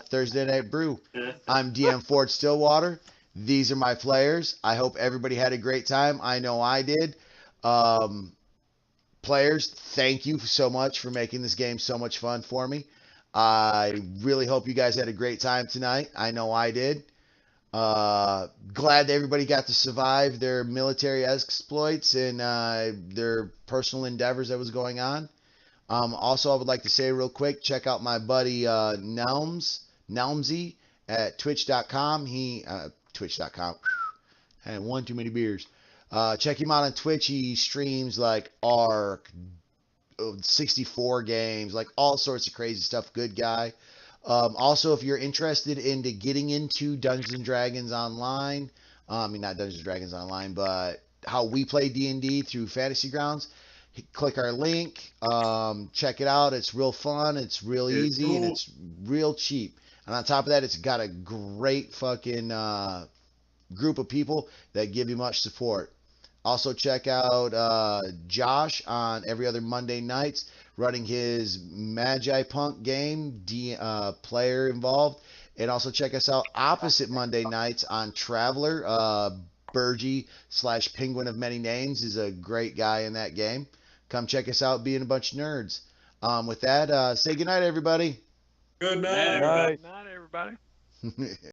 Thursday Night Brew. I'm DM Fort Stillwater. These are my players. I hope everybody had a great time. I know I did. Players, thank you so much for making this game so much fun for me. I really hope you guys had a great time tonight. I know I did. Glad everybody got to survive their military exploits and their personal endeavors that was going on. Also, I would like to say real quick, check out my buddy Nelmsy at twitch.com. Twitch.com. I had one too many beers. Check him out on Twitch. He streams like Ark, 64 games, like all sorts of crazy stuff. Good guy. Also, if you're interested into getting into Dungeons and Dragons Online, I mean not Dungeons and Dragons Online, but how we play D&D through Fantasy Grounds, click our link, check it out. It's real fun, it's real easy, and it's real cheap. And on top of that, it's got a great fucking group of people that give you much support. Also, check out Josh on every other Monday nights running his Magipunk game, player involved. And also check us out opposite Monday nights on Traveler. Burgie / Penguin of Many Names is a great guy in that game. Come check us out being a bunch of nerds. With that, say goodnight, everybody. Good Night, night. everybody. Night, everybody.